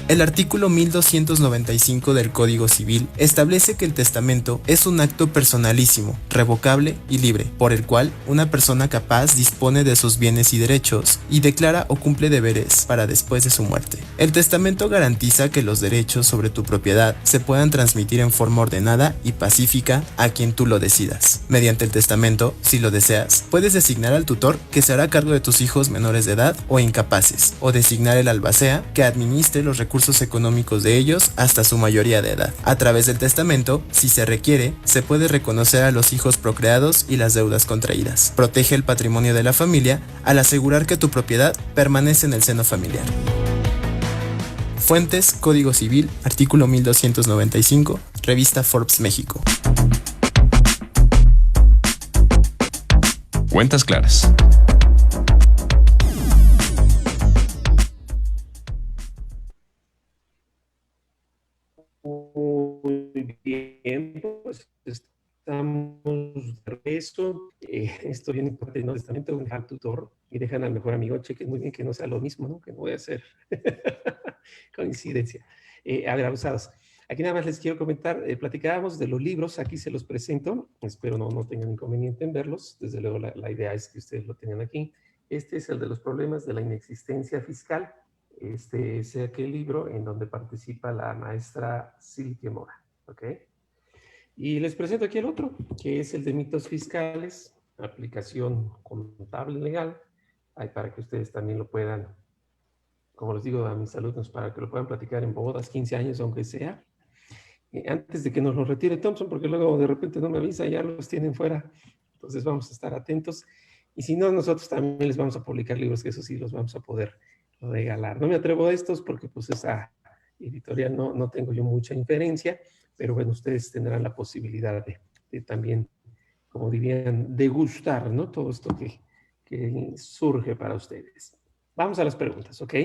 El artículo 1295 del Código Civil establece que el testamento es un acto personalísimo, revocable y libre, por el cual una persona capaz dispone de sus bienes y derechos y declara o cumple deberes para después de su muerte. El testamento garantiza que los derechos sobre tu propiedad se puedan transmitir en forma ordenada y pacífica a quien tú lo decidas. Mediante el testamento, si lo deseas, puedes designar al tutor que se hará cargo de tus hijos menores de edad o incapaces, o designar el albacea que administre los recursos económicos de ellos hasta su mayoría de edad. A través del testamento, si se requiere, se puede reconocer a los hijos procreados y las deudas contraídas. Protege el patrimonio de la familia al asegurar que tu propiedad permanece en el seno familiar. Fuentes: Código Civil, artículo 1295, revista Forbes México.
Cuentas Claras.
Muy bien, pues estamos de regreso. Esto viene importante, ¿no? Testamento de un tutor y dejan al mejor amigo. Chequen muy bien que no sea lo mismo, ¿no? Que no voy a hacer coincidencia. A ver, abusados. Aquí nada más les quiero comentar, platicábamos de los libros, aquí se los presento, espero no tengan inconveniente en verlos, desde luego la idea es que ustedes lo tengan aquí. Este es el de los problemas de la inexistencia fiscal. Este es aquel libro en donde participa la maestra Silke Mora, ¿ok? Y les presento aquí el otro, que es el de mitos fiscales, aplicación contable legal, ahí para que ustedes también lo puedan, como les digo a mis alumnos, para que lo puedan platicar en bodas, 15 años, aunque sea, antes de que nos lo retire Thompson, porque luego de repente no me avisa, ya los tienen fuera, entonces vamos a estar atentos, y si no, nosotros también les vamos a publicar libros, que eso sí los vamos a poder regalar. No me atrevo a estos porque pues esa editorial no tengo yo mucha inferencia, pero bueno, ustedes tendrán la posibilidad de también, como dirían, degustar, ¿no? Todo esto que surge para ustedes. Vamos a las preguntas, ¿ok?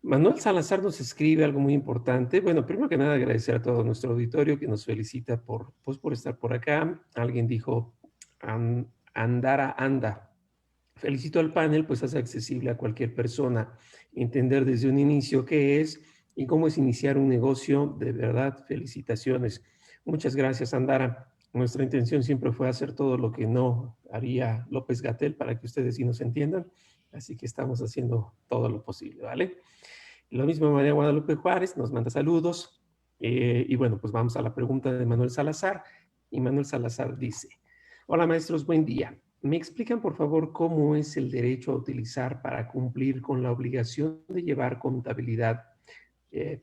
Manuel Salazar nos escribe algo muy importante. Bueno, primero que nada agradecer a todo nuestro auditorio que nos felicita por estar por acá. Alguien dijo, Andara anda. Felicito al panel, pues hace accesible a cualquier persona entender desde un inicio qué es y cómo es iniciar un negocio. De verdad, felicitaciones. Muchas gracias, Andara. Nuestra intención siempre fue hacer todo lo que no haría López-Gatell para que ustedes sí nos entiendan. Así que estamos haciendo todo lo posible, ¿vale? Lo mismo María Guadalupe Juárez nos manda saludos. Y bueno, pues vamos a la pregunta de Manuel Salazar. Y Manuel Salazar dice, hola maestros, buen día. ¿Me explican por favor cómo es el derecho a utilizar para cumplir con la obligación de llevar contabilidad,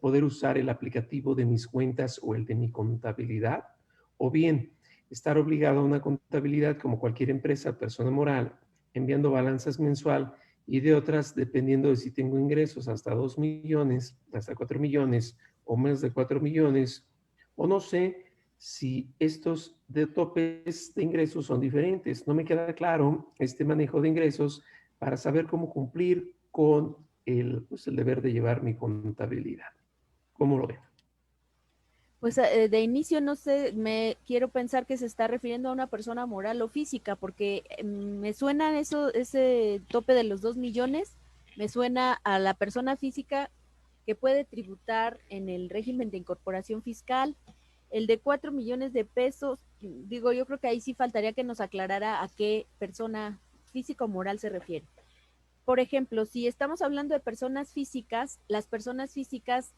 poder usar el aplicativo de mis cuentas o el de mi contabilidad? O bien, estar obligado a una contabilidad como cualquier empresa, persona moral, enviando balanzas mensual y de otras dependiendo de si tengo ingresos hasta 2 millones, hasta 4 millones o más de 4 millones, o no sé si estos de topes de ingresos son diferentes. No me queda claro este manejo de ingresos para saber cómo cumplir con el deber de llevar mi contabilidad. ¿Cómo lo ven?
Pues de inicio no sé, me quiero pensar que se está refiriendo a una persona moral o física, porque me suena ese tope de los 2 millones, me suena a la persona física que puede tributar en el régimen de incorporación fiscal. El de 4 millones de pesos, digo, yo creo que ahí sí faltaría que nos aclarara a qué persona física o moral se refiere. Por ejemplo, si estamos hablando de personas físicas, las personas físicas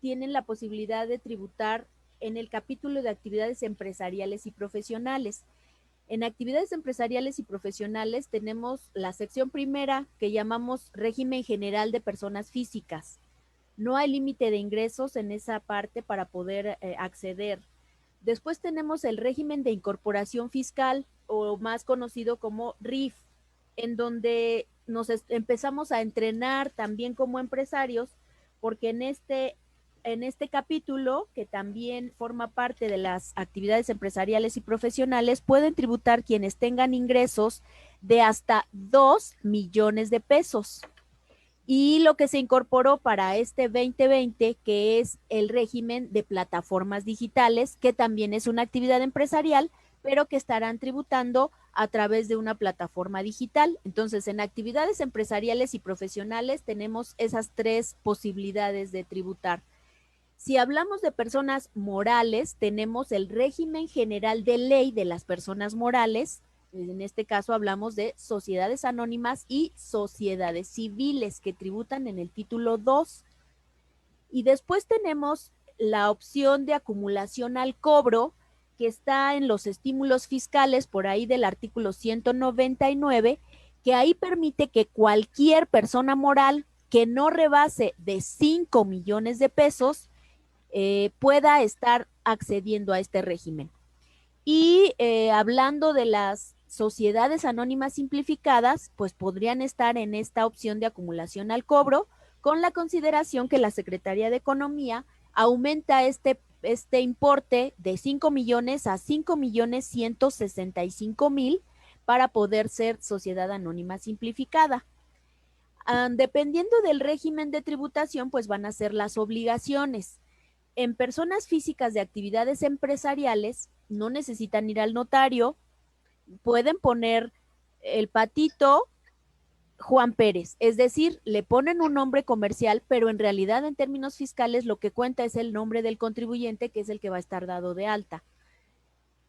tienen la posibilidad de tributar en el capítulo de actividades empresariales y profesionales. En actividades empresariales y profesionales tenemos la sección primera que llamamos régimen general de personas físicas. No hay límite de ingresos en esa parte para poder acceder. Después tenemos el régimen de incorporación fiscal, o más conocido como RIF, en donde nos empezamos a entrenar también como empresarios, porque en este capítulo, que también forma parte de las actividades empresariales y profesionales, pueden tributar quienes tengan ingresos de hasta 2 millones de pesos. Y lo que se incorporó para este 2020, que es el régimen de plataformas digitales, que también es una actividad empresarial, pero que estarán tributando a través de una plataforma digital. Entonces, en actividades empresariales y profesionales tenemos esas 3 posibilidades de tributar. Si hablamos de personas morales, tenemos el régimen general de ley de las personas morales. En este caso hablamos de sociedades anónimas y sociedades civiles que tributan en el título 2. Y después tenemos la opción de acumulación al cobro, que está en los estímulos fiscales por ahí del artículo 199, que ahí permite que cualquier persona moral que no rebase de 5 millones de pesos pueda estar accediendo a este régimen. Y hablando de las sociedades anónimas simplificadas, pues podrían estar en esta opción de acumulación al cobro, con la consideración que la Secretaría de Economía aumenta este importe de 5 millones a 5 millones 165 mil para poder ser sociedad anónima simplificada. Dependiendo del régimen de tributación, pues van a ser las obligaciones. En personas físicas de actividades empresariales no necesitan ir al notario, pueden poner el patito Juan Pérez, es decir, le ponen un nombre comercial, pero en realidad en términos fiscales lo que cuenta es el nombre del contribuyente, que es el que va a estar dado de alta.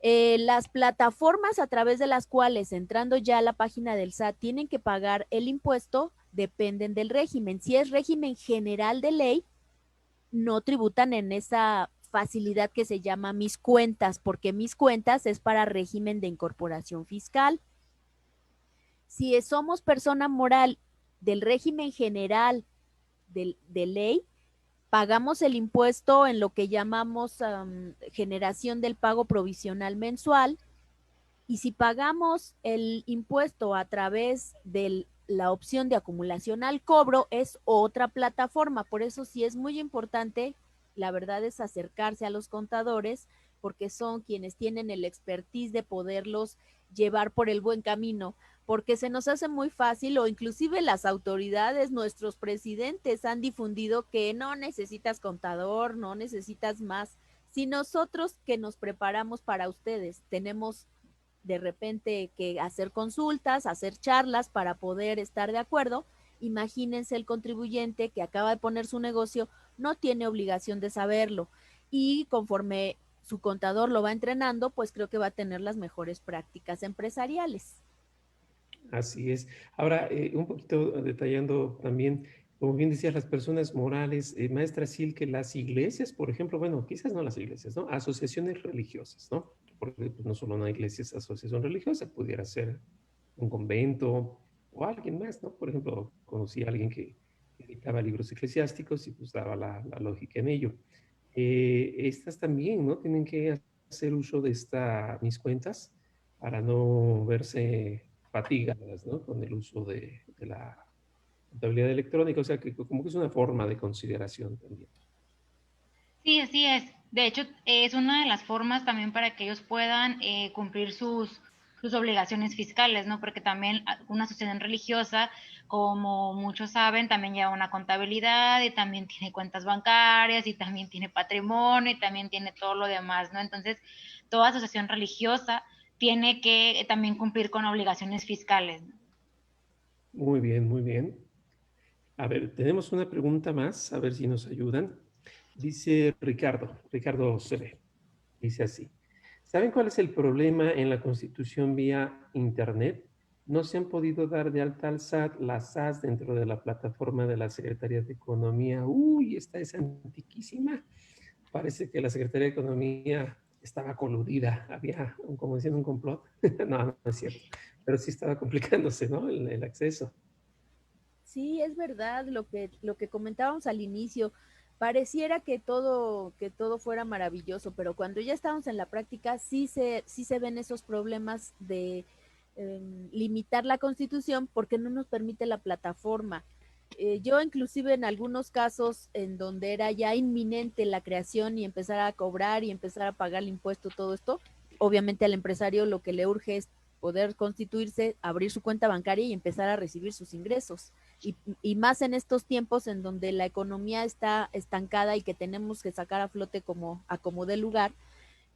Las plataformas a través de las cuales, entrando ya a la página del SAT, tienen que pagar el impuesto, dependen del régimen. Si es régimen general de ley, no tributan en esa facilidad que se llama mis cuentas, porque mis cuentas es para régimen de incorporación fiscal. Si somos persona moral del régimen general de ley, pagamos el impuesto en lo que llamamos generación del pago provisional mensual, y si pagamos el impuesto a través de la opción de acumulación al cobro, es otra plataforma. Por eso sí es muy importante, la verdad, es acercarse a los contadores, porque son quienes tienen el expertise de poderlos llevar por el buen camino, porque se nos hace muy fácil, o inclusive las autoridades, nuestros presidentes han difundido que no necesitas contador, no necesitas más. Si nosotros que nos preparamos para ustedes tenemos de repente que hacer consultas, hacer charlas para poder estar de acuerdo, imagínense el contribuyente que acaba de poner su negocio, no tiene obligación de saberlo, y conforme su contador lo va entrenando, pues creo que va a tener las mejores prácticas empresariales.
Así es. Ahora, un poquito detallando también, como bien decías, las personas morales, maestra Sil, que las iglesias, por ejemplo, bueno, quizás no las iglesias, ¿no? Asociaciones religiosas, ¿no? Porque pues, no solo una iglesia es asociación religiosa, pudiera ser un convento o alguien más, ¿no? Por ejemplo, conocí a alguien que editaba libros eclesiásticos y pues daba la lógica en ello. Estas también, ¿no? Tienen que hacer uso de mis cuentas para no verse fatigadas, ¿no? Con el uso de la contabilidad electrónica, o sea, que como que es una forma de consideración también.
Sí, así es. De hecho, es una de las formas también para que ellos puedan cumplir sus obligaciones fiscales, ¿no? Porque también una asociación religiosa, como muchos saben, también lleva una contabilidad y también tiene cuentas bancarias y también tiene patrimonio y también tiene todo lo demás, ¿no? Entonces, toda asociación religiosa tiene que también cumplir con obligaciones fiscales, ¿no?
Muy bien, muy bien. A ver, tenemos una pregunta más, a ver si nos ayudan. Dice Ricardo Cele, dice así. ¿Saben cuál es el problema en la constitución vía internet? No se han podido dar de alta al SAT las SAS dentro de la plataforma de la Secretaría de Economía. Uy, esta es antiquísima. Parece que la Secretaría de Economía estaba coludida. Había, como decían, un complot. No, no es cierto. Pero sí estaba complicándose, ¿no? El acceso.
Sí, es verdad lo que comentábamos al inicio. Pareciera que todo fuera maravilloso, pero cuando ya estamos en la práctica sí se ven esos problemas de limitar la constitución porque no nos permite la plataforma. Yo inclusive en algunos casos en donde era ya inminente la creación y empezar a cobrar y empezar a pagar el impuesto, todo esto, obviamente al empresario lo que le urge es poder constituirse, abrir su cuenta bancaria y empezar a recibir sus ingresos. Y más en estos tiempos en donde la economía está estancada y que tenemos que sacar a flote como dé lugar,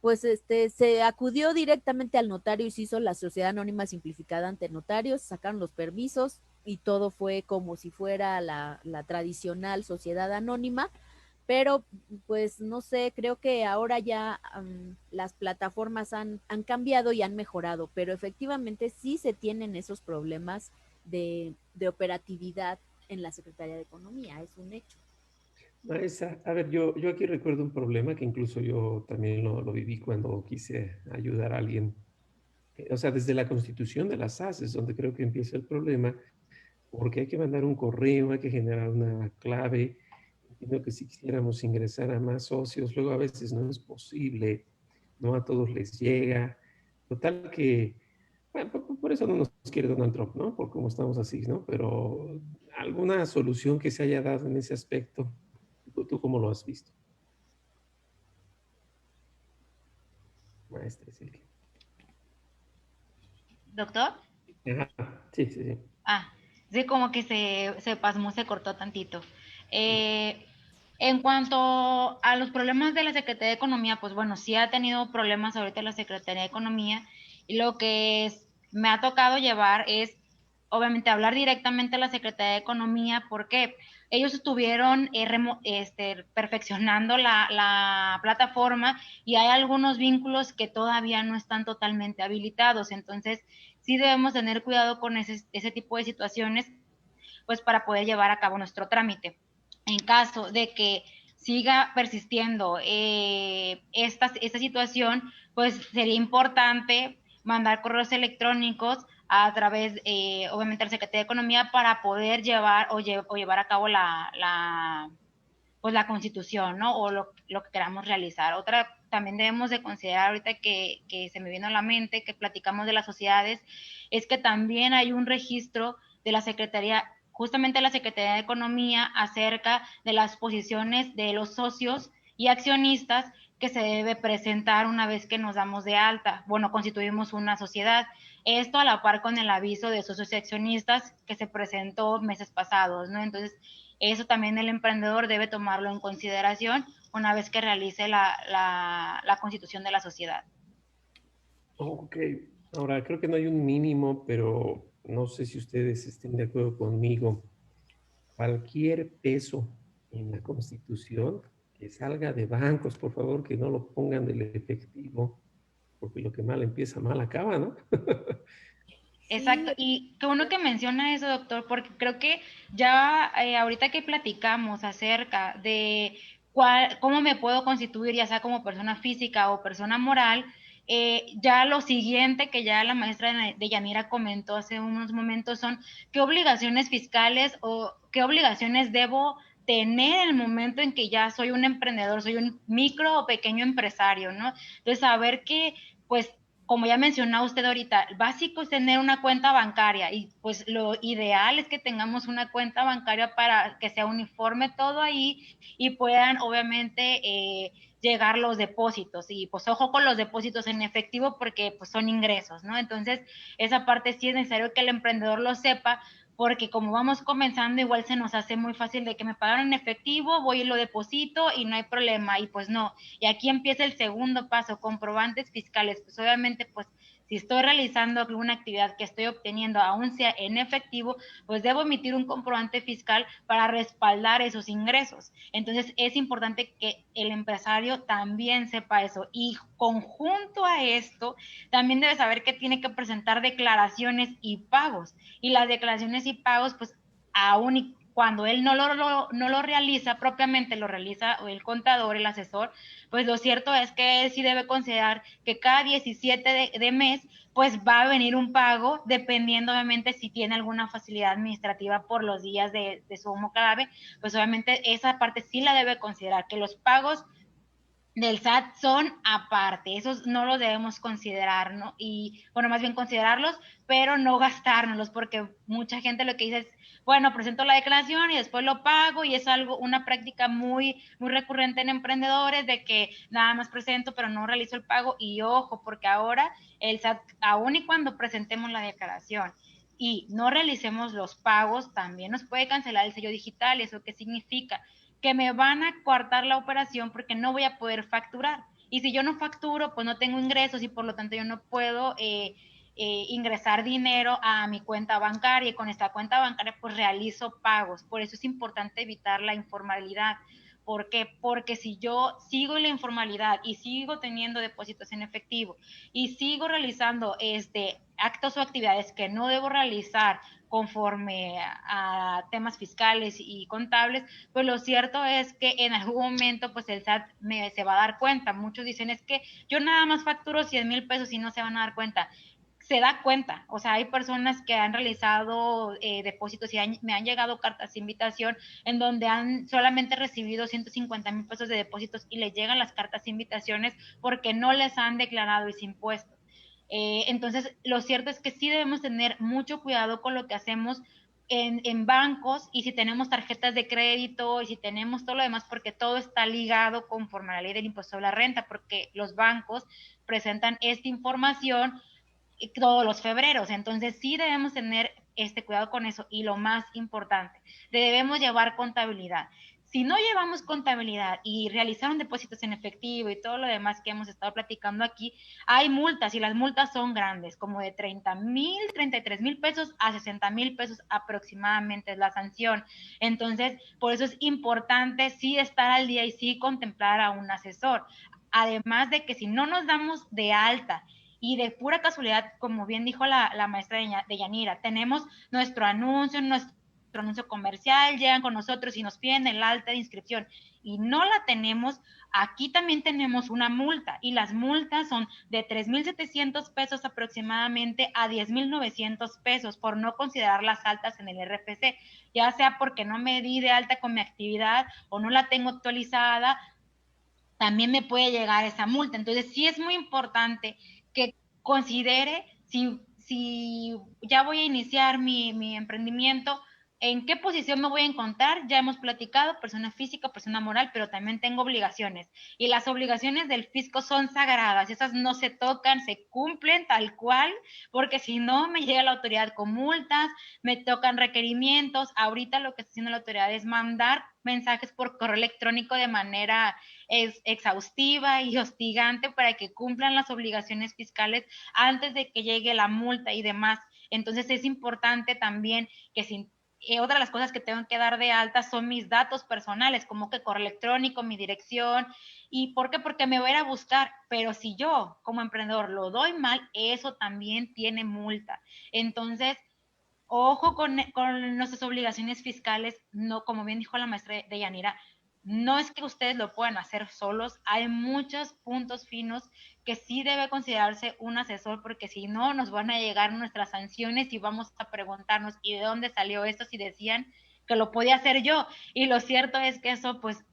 pues se acudió directamente al notario y se hizo la sociedad anónima simplificada ante notarios, sacaron los permisos y todo fue como si fuera la tradicional sociedad anónima, pero pues no sé, creo que ahora ya las plataformas han cambiado y han mejorado, pero efectivamente sí se tienen esos problemas de operatividad en la Secretaría de Economía, es un hecho.
Maestra, a ver, yo aquí recuerdo un problema que incluso yo también lo viví cuando quise ayudar a alguien. O sea, desde la constitución de las SAS es donde creo que empieza el problema, porque hay que mandar un correo, hay que generar una clave. Entiendo que si quisiéramos ingresar a más socios, luego a veces no es posible, no a todos les llega. Total que, bueno, por eso no nos quiere Donald Trump, ¿no? Por cómo estamos así, ¿no? Pero alguna solución que se haya dado en ese aspecto, ¿tú cómo lo has visto? Maestra Silvia.
¿Doctor?
Ajá, sí, sí, sí.
Ah, sí, como que se pasmó, se cortó tantito. En cuanto a los problemas de la Secretaría de Economía, pues bueno, sí ha tenido problemas ahorita la Secretaría de Economía y lo que me ha tocado llevar es, obviamente, hablar directamente a la Secretaría de Economía porque ellos estuvieron perfeccionando la plataforma y hay algunos vínculos que todavía no están totalmente habilitados. Entonces, sí debemos tener cuidado con ese tipo de situaciones, pues para poder llevar a cabo nuestro trámite. En caso de que siga persistiendo esta situación, pues sería importante mandar correos electrónicos a través, obviamente, de la Secretaría de Economía para poder llevar o llevar a cabo pues la constitución, ¿no? O lo que queramos realizar. Otra, también debemos de considerar ahorita que se me vino a la mente, que platicamos de las sociedades, es que también hay un registro de la Secretaría, justamente la Secretaría de Economía, acerca de las posiciones de los socios y accionistas que se debe presentar una vez que nos damos de alta. Bueno, constituimos una sociedad. Esto a la par con el aviso de socios y accionistas que se presentó meses pasados, ¿no? Entonces, eso también el emprendedor debe tomarlo en consideración una vez que realice la constitución de la sociedad.
Ok, ahora creo que no hay un mínimo, pero no sé si ustedes estén de acuerdo conmigo. Cualquier peso en la Constitución Que salga de bancos, por favor, que no lo pongan del efectivo, porque lo que mal empieza, mal acaba, ¿no?
Exacto, y qué bueno que menciona eso, doctor, porque creo que ya ahorita que platicamos acerca de cómo me puedo constituir, ya sea como persona física o persona moral, ya lo siguiente que ya la maestra de Yanira comentó hace unos momentos son qué obligaciones fiscales o qué obligaciones debo tener en el momento en que ya soy un emprendedor, soy un micro o pequeño empresario, ¿no? Entonces, saber que, pues, como ya mencionó usted ahorita, básico es tener una cuenta bancaria y pues lo ideal es que tengamos una cuenta bancaria para que sea uniforme todo ahí y puedan obviamente llegar los depósitos y pues ojo con los depósitos en efectivo porque pues son ingresos, ¿no? Entonces esa parte sí es necesario que el emprendedor lo sepa porque como vamos comenzando igual se nos hace muy fácil de que me pagaron en efectivo, voy y lo deposito y no hay problema y pues no. Y aquí empieza el segundo paso, comprobantes fiscales. Pues obviamente pues si estoy realizando alguna actividad que estoy obteniendo, aún sea en efectivo, pues debo emitir un comprobante fiscal para respaldar esos ingresos. Entonces es importante que el empresario también sepa eso y conjunto a esto también debe saber que tiene que presentar declaraciones y pagos y las declaraciones y pagos pues aún y cuando él no lo realiza propiamente, lo realiza el contador, el asesor, pues lo cierto es que él sí debe considerar que cada 17 de mes, pues va a venir un pago, dependiendo obviamente si tiene alguna facilidad administrativa por los días de su homo clave, pues obviamente esa parte sí la debe considerar, que los pagos del SAT son aparte, esos no los debemos considerar, ¿no? Y, bueno, más bien considerarlos, pero no gastárnoslos, porque mucha gente lo que dice es, bueno, presento la declaración y después lo pago, y es algo, una práctica muy, muy recurrente en emprendedores, de que nada más presento, pero no realizo el pago, y ojo, porque ahora el SAT, aún y cuando presentemos la declaración, y no realicemos los pagos, también nos puede cancelar el sello digital. ¿Y eso qué significa? Que me van a cortar la operación porque no voy a poder facturar. Y si yo no facturo, pues no tengo ingresos y por lo tanto yo no puedo ingresar dinero a mi cuenta bancaria y con esta cuenta bancaria pues realizo pagos. Por eso es importante evitar la informalidad. ¿Por qué? Porque si yo sigo en la informalidad y sigo teniendo depósitos en efectivo y sigo realizando actos o actividades que no debo realizar conforme a temas fiscales y contables, pues lo cierto es que en algún momento pues el SAT se va a dar cuenta. Muchos dicen es que yo nada más facturo 100,000 pesos y no se van a dar cuenta. Se da cuenta, o sea, hay personas que han realizado depósitos y me han llegado cartas de invitación en donde han solamente recibido 150,000 pesos de depósitos y les llegan las cartas de invitaciones porque no les han declarado ese impuesto. Entonces, lo cierto es que sí debemos tener mucho cuidado con lo que hacemos en bancos y si tenemos tarjetas de crédito y si tenemos todo lo demás, porque todo está ligado conforme a la ley del impuesto a la renta, porque los bancos presentan esta información todos los febreros. Entonces sí debemos tener cuidado con eso y lo más importante, debemos llevar contabilidad. Si no llevamos contabilidad y realizaron depósitos en efectivo y todo lo demás que hemos estado platicando aquí, hay multas y las multas son grandes, como de 30,000, 33,000 pesos a 60,000 pesos aproximadamente es la sanción. Entonces, por eso es importante sí estar al día y sí contemplar a un asesor. Además de que si no nos damos de alta y de pura casualidad, como bien dijo la maestra de Yanira, tenemos nuestro anuncio comercial, llegan con nosotros y nos piden el alta de inscripción y no la tenemos, aquí también tenemos una multa y las multas son de 3,700 pesos aproximadamente a 10,900 pesos por no considerar las altas en el RFC, ya sea porque no me di de alta con mi actividad o no la tengo actualizada, también me puede llegar esa multa. Entonces sí es muy importante que considere si ya voy a iniciar mi emprendimiento, en qué posición me voy a encontrar. Ya hemos platicado, persona física, persona moral, pero también tengo obligaciones. Y las obligaciones del fisco son sagradas, esas no se tocan, se cumplen tal cual, porque si no me llega la autoridad con multas, me tocan requerimientos. Ahorita lo que está haciendo la autoridad es mandar mensajes por correo electrónico de manera exhaustiva y hostigante para que cumplan las obligaciones fiscales antes de que llegue la multa y demás. Entonces es importante también que si otra de las cosas que tengo que dar de alta son mis datos personales, como que correo electrónico, mi dirección. ¿Y por qué? Porque me voy a ir a buscar, pero si yo como emprendedor lo doy mal, eso también tiene multa. Entonces, ojo con nuestras obligaciones fiscales, no, como bien dijo la maestra de Yanira, no es que ustedes lo puedan hacer solos, hay muchos puntos finos que sí debe considerarse un asesor, porque si no nos van a llegar nuestras sanciones y vamos a preguntarnos, ¿y de dónde salió esto? Si decían que lo podía hacer yo, y lo cierto es que eso pues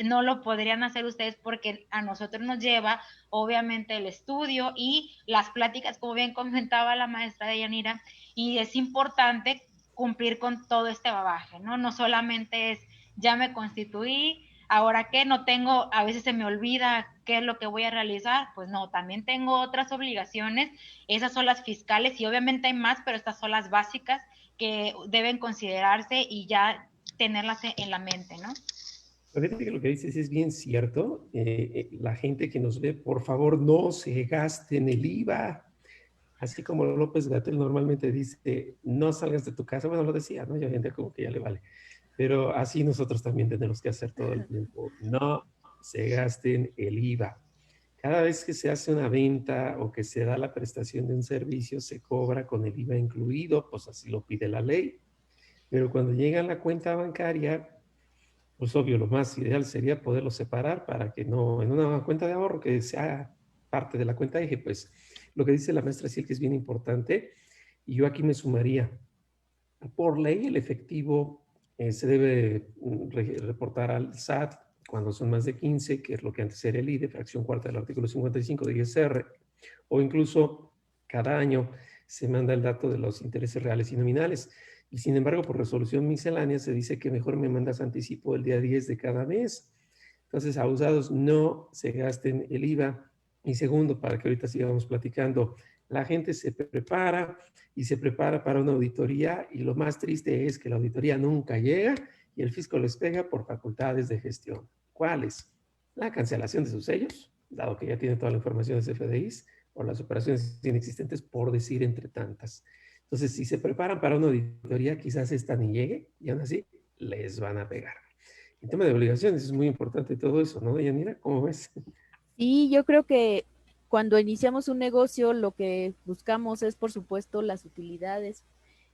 no lo podrían hacer ustedes, porque a nosotros nos lleva obviamente el estudio y las pláticas, como bien comentaba la maestra de Yanira, y es importante cumplir con todo este bagaje, ¿no? No solamente es ya me constituí, ahora qué, no tengo, a veces se me olvida qué es lo que voy a realizar, pues no, también tengo otras obligaciones, esas son las fiscales y obviamente hay más, pero estas son las básicas que deben considerarse y ya tenerlas en la mente, ¿no?
Fíjate que lo que dices es bien cierto. La gente que nos ve, por favor, no se gasten el IVA. Así como López-Gatell normalmente dice, no salgas de tu casa. Bueno, lo decía, ¿no? Ya gente como que ya le vale. Pero así nosotros también tenemos que hacer todo el tiempo. No se gasten el IVA. Cada vez que se hace una venta o que se da la prestación de un servicio, se cobra con el IVA incluido, pues así lo pide la ley. Pero cuando llega a la cuenta bancaria, pues obvio, lo más ideal sería poderlo separar para que no, en una cuenta de ahorro que sea parte de la cuenta eje, pues lo que dice la maestra Ciel que es bien importante, y yo aquí me sumaría, por ley el efectivo se debe reportar al SAT cuando son más de 15, que es lo que antes era el IDE, fracción cuarta del artículo 55 de ISR, o incluso cada año se manda el dato de los intereses reales y nominales. Y sin embargo, por resolución miscelánea se dice que mejor me mandas anticipo el día 10 de cada mes. Entonces, abusados, no se gasten el IVA. Y segundo, para que ahorita sigamos platicando, la gente se prepara y se prepara para una auditoría y lo más triste es que la auditoría nunca llega y el fisco les pega por facultades de gestión. ¿Cuáles? La cancelación de sus sellos, dado que ya tiene toda la información de CFDIs, o las operaciones inexistentes, por decir entre tantas. Entonces, si se preparan para una auditoría, quizás esta ni llegue y aún así les van a pegar. El tema de obligaciones es muy importante todo eso, ¿no, Yanira? ¿Cómo ves?
Sí, yo creo que cuando iniciamos un negocio lo que buscamos es, por supuesto, las utilidades,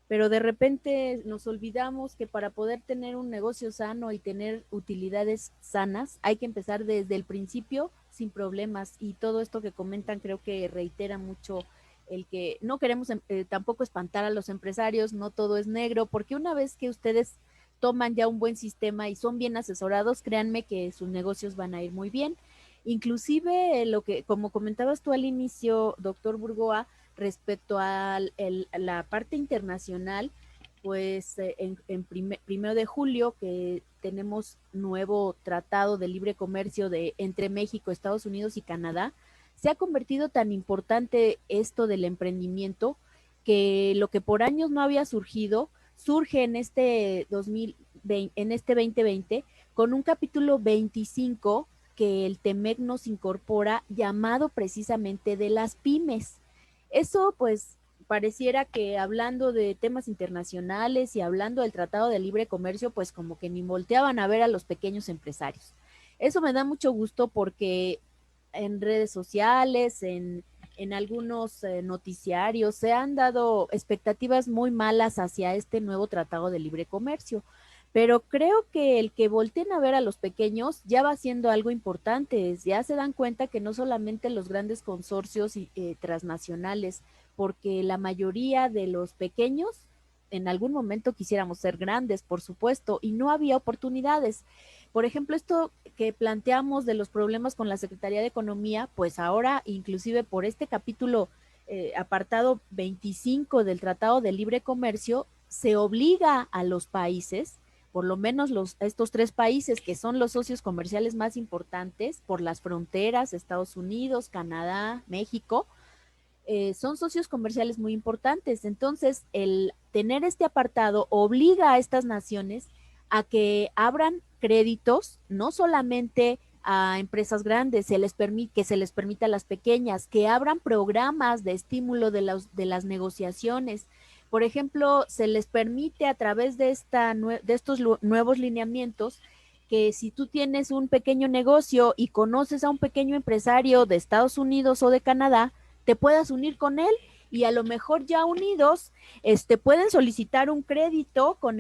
pero de repente nos olvidamos que para poder tener un negocio sano y tener utilidades sanas, hay que empezar desde el principio sin problemas, y todo esto que comentan creo que reitera mucho el que no queremos tampoco espantar a los empresarios, no todo es negro, porque una vez que ustedes toman ya un buen sistema y son bien asesorados, créanme que sus negocios van a ir muy bien. Inclusive lo que, como comentabas tú al inicio, doctor Burgoa, respecto a la parte internacional, pues en primero de julio que tenemos nuevo tratado de libre comercio entre México, Estados Unidos y Canadá, se ha convertido tan importante esto del emprendimiento que lo que por años no había surgido, surge en este 2020 con un capítulo 25 que el TEMEC nos incorpora, llamado precisamente de las pymes. Eso pues pareciera que hablando de temas internacionales y hablando del Tratado de Libre Comercio, pues como que ni volteaban a ver a los pequeños empresarios. Eso me da mucho gusto porque en redes sociales, en algunos noticiarios, se han dado expectativas muy malas hacia este nuevo Tratado de Libre Comercio. Pero creo que el que volteen a ver a los pequeños ya va siendo algo importante. Ya se dan cuenta que no solamente los grandes consorcios transnacionales, porque la mayoría de los pequeños en algún momento quisiéramos ser grandes, por supuesto, y no había oportunidades. Por ejemplo, esto que planteamos de los problemas con la Secretaría de Economía, pues ahora, inclusive por este capítulo apartado 25 del Tratado de Libre Comercio, se obliga a los países, por lo menos estos 3 países que son los socios comerciales más importantes por las fronteras, Estados Unidos, Canadá, México, son socios comerciales muy importantes. Entonces, el tener este apartado obliga a estas naciones a que abran créditos, no solamente a empresas grandes, que se les permita a las pequeñas, que abran programas de estímulo de las negociaciones, Por ejemplo, se les permite a través de, de estos nuevos lineamientos que si tú tienes un pequeño negocio y conoces a un pequeño empresario de Estados Unidos o de Canadá, te puedas unir con él y a lo mejor ya unidos, pueden solicitar un crédito con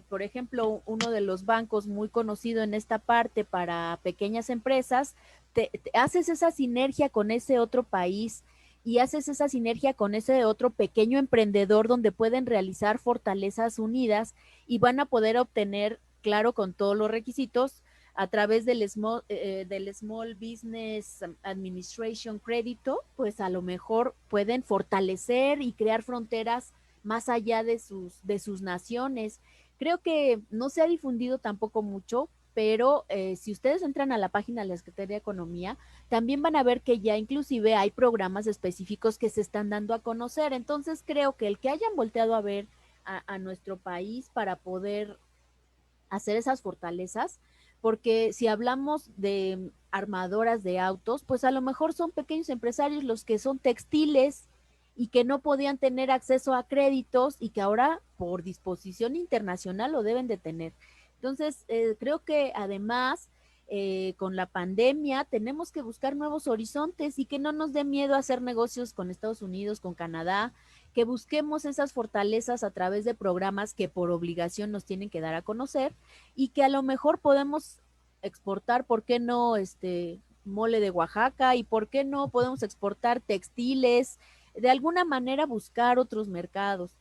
por ejemplo, uno de los bancos muy conocido en esta parte para pequeñas empresas, te haces esa sinergia con ese otro país y haces esa sinergia con ese otro pequeño emprendedor donde pueden realizar fortalezas unidas y van a poder obtener, claro, con todos los requisitos, a través del Small Business Administration Crédito, pues a lo mejor pueden fortalecer y crear fronteras más allá de sus naciones. Creo que no se ha difundido tampoco mucho, pero si ustedes entran a la página de la Secretaría de Economía, también van a ver que ya inclusive hay programas específicos que se están dando a conocer. Entonces creo que el que hayan volteado a ver a nuestro país para poder hacer esas fortalezas, porque si hablamos de armadoras de autos, pues a lo mejor son pequeños empresarios los que son textiles y que no podían tener acceso a créditos y que ahora por disposición internacional lo deben de tener. Entonces, creo que además con la pandemia tenemos que buscar nuevos horizontes y que no nos dé miedo hacer negocios con Estados Unidos, con Canadá, que busquemos esas fortalezas a través de programas que por obligación nos tienen que dar a conocer y que a lo mejor podemos exportar, ¿por qué no? Mole de Oaxaca y ¿por qué no podemos exportar textiles? De alguna manera buscar otros mercados.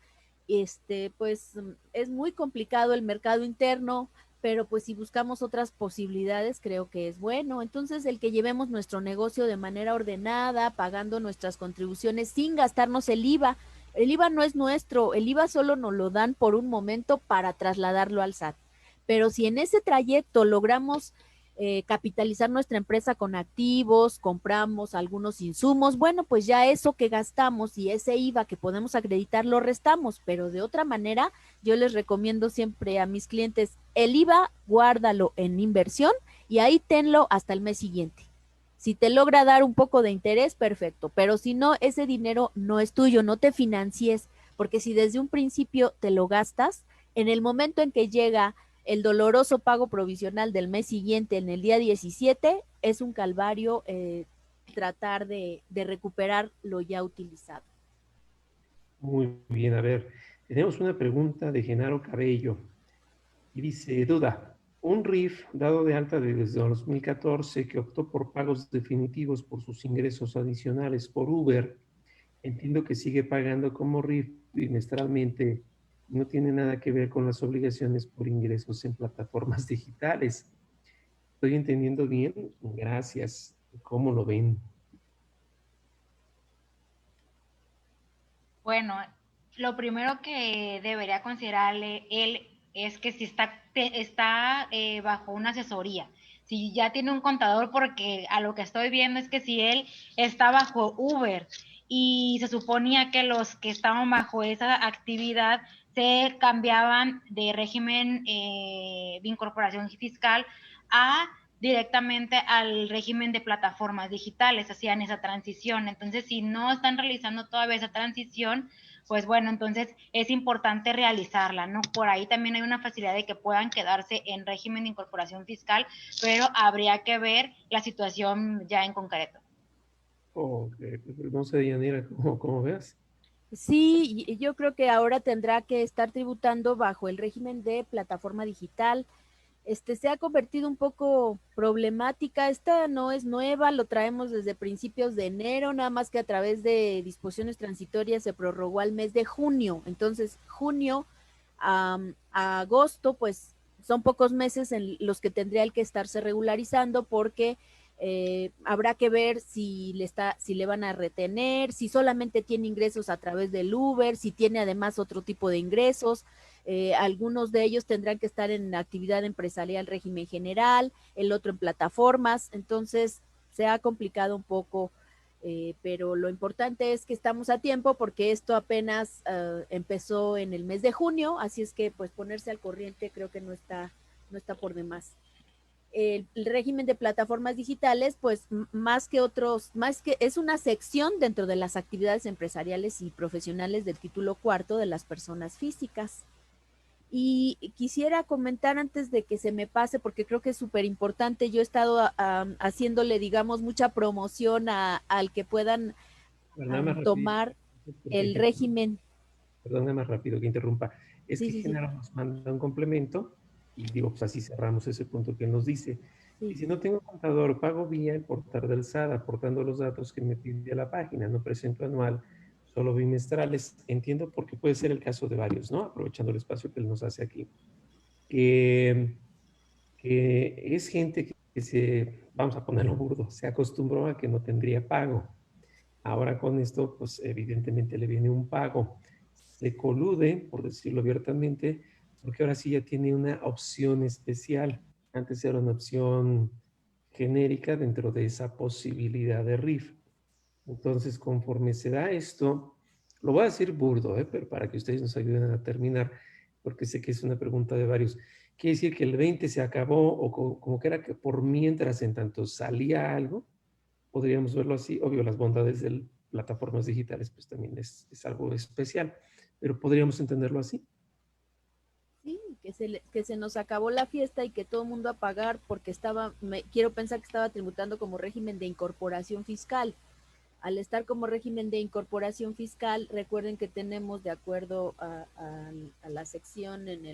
Pues es muy complicado el mercado interno, pero pues si buscamos otras posibilidades creo que es bueno. Entonces el que llevemos nuestro negocio de manera ordenada, pagando nuestras contribuciones sin gastarnos el IVA. El IVA no es nuestro, el IVA solo nos lo dan por un momento para trasladarlo al SAT. Pero si en ese trayecto logramos capitalizar nuestra empresa con activos, compramos algunos insumos, bueno, pues ya eso que gastamos y ese IVA que podemos acreditar lo restamos, pero de otra manera yo les recomiendo siempre a mis clientes, el IVA guárdalo en inversión y ahí tenlo hasta el mes siguiente. Si te logra dar un poco de interés, perfecto, pero si no, ese dinero no es tuyo, no te financies, porque si desde un principio te lo gastas, en el momento en que llega el doloroso pago provisional del mes siguiente, en el día 17, es un calvario tratar de recuperar lo ya utilizado.
Muy bien, a ver, tenemos una pregunta de Genaro Cabello y dice, duda, un RIF dado de alta desde 2014 que optó por pagos definitivos por sus ingresos adicionales por Uber, entiendo que sigue pagando como RIF bimestralmente, no tiene nada que ver con las obligaciones por ingresos en plataformas digitales. ¿Estoy entendiendo bien? Gracias. ¿Cómo lo ven?
Bueno, lo primero que debería considerarle él es que si está bajo una asesoría, si ya tiene un contador, porque a lo que estoy viendo es que si él está bajo Uber y se suponía que los que estaban bajo esa actividad se cambiaban de régimen de incorporación fiscal a directamente al régimen de plataformas digitales, hacían esa transición. Entonces, si no están realizando todavía esa transición, pues bueno, entonces es importante realizarla, ¿no? Por ahí también hay una facilidad de que puedan quedarse en régimen de incorporación fiscal, pero habría que ver la situación ya en concreto.
No sé, Yanira, ¿cómo ves?
Sí, yo creo que ahora tendrá que estar tributando bajo el régimen de plataforma digital. Se ha convertido un poco problemática. Esta no es nueva, lo traemos desde principios de enero, nada más que a través de disposiciones transitorias se prorrogó al mes de junio. Entonces, junio a agosto, pues son pocos meses en los que tendría el que estarse regularizando porque habrá que ver si le van a retener, si solamente tiene ingresos a través del Uber, si tiene además otro tipo de ingresos. Algunos de ellos tendrán que estar en actividad empresarial régimen general, el otro en plataformas, entonces se ha complicado un poco, pero lo importante es que estamos a tiempo porque esto apenas empezó en el mes de junio, así es que pues ponerse al corriente creo que no está por demás. El régimen de plataformas digitales, pues más que es una sección dentro de las actividades empresariales y profesionales del título cuarto de las personas físicas. Y quisiera comentar antes de que se me pase, porque creo que es súper importante, yo he estado haciéndole, digamos, mucha promoción al que puedan tomar el régimen.
Perdón, más rápido que interrumpa. Es
Sí,
que
sí,
Genaro nos manda un complemento y digo, pues así cerramos ese punto que él nos dice.
Sí.
Y si no tengo contador, pago vía el portal del SAT, aportando los datos que me pide la página, no presento anual, solo bimestrales. Entiendo porque puede ser el caso de varios, ¿no? Aprovechando el espacio que él nos hace aquí. Que es gente que vamos a ponerlo burdo, se acostumbró a que no tendría pago. Ahora con esto, pues evidentemente le viene un pago. Se colude, por decirlo abiertamente, porque ahora sí ya tiene una opción especial. Antes era una opción genérica dentro de esa posibilidad de RIF. Entonces, conforme se da esto, lo voy a decir burdo, pero para que ustedes nos ayuden a terminar, porque sé que es una pregunta de varios. ¿Quiere decir que el 20 se acabó o como que era que por mientras en tanto salía algo? Podríamos verlo así. Obvio, las bondades de plataformas digitales pues también es algo especial, pero podríamos entenderlo así.
Sí, que se nos acabó la fiesta y que todo el mundo a pagar porque quiero pensar que estaba tributando como régimen de incorporación fiscal. Al estar como régimen de incorporación fiscal, recuerden que tenemos, de acuerdo a la sección en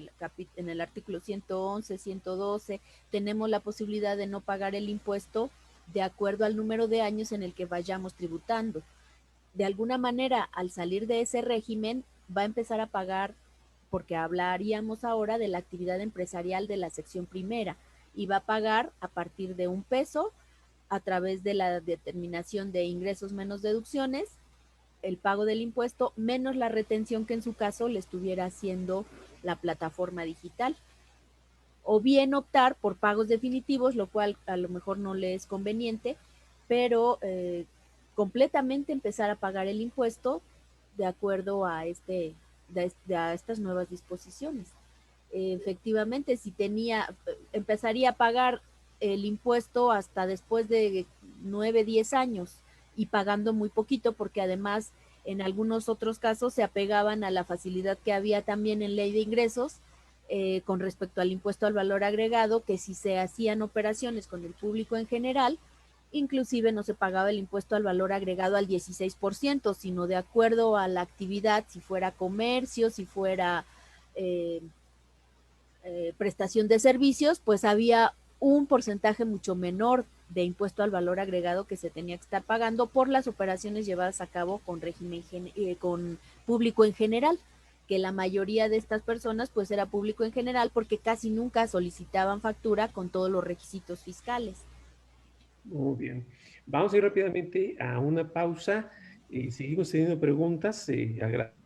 el artículo 111, 112, tenemos la posibilidad de no pagar el impuesto de acuerdo al número de años en el que vayamos tributando. De alguna manera, al salir de ese régimen, va a empezar a pagar, porque hablaríamos ahora de la actividad empresarial de la sección primera, y va a pagar a partir de $1 a través de la determinación de ingresos menos deducciones, el pago del impuesto, menos la retención que en su caso le estuviera haciendo la plataforma digital. O bien optar por pagos definitivos, lo cual a lo mejor no le es conveniente, pero completamente empezar a pagar el impuesto de acuerdo a estas nuevas disposiciones. Efectivamente, si empezaría a pagar el impuesto hasta después de 9, 10 años y pagando muy poquito, porque además en algunos otros casos se apegaban a la facilidad que había también en ley de ingresos con respecto al impuesto al valor agregado, que si se hacían operaciones con el público en general, inclusive no se pagaba el impuesto al valor agregado al 16%, sino de acuerdo a la actividad, si fuera comercio, si fuera prestación de servicios, pues había un porcentaje mucho menor de impuesto al valor agregado que se tenía que estar pagando por las operaciones llevadas a cabo con con público en general, que la mayoría de estas personas pues era público en general porque casi nunca solicitaban factura con todos los requisitos fiscales.
Muy bien. Vamos a ir rápidamente a una pausa. Seguimos teniendo preguntas.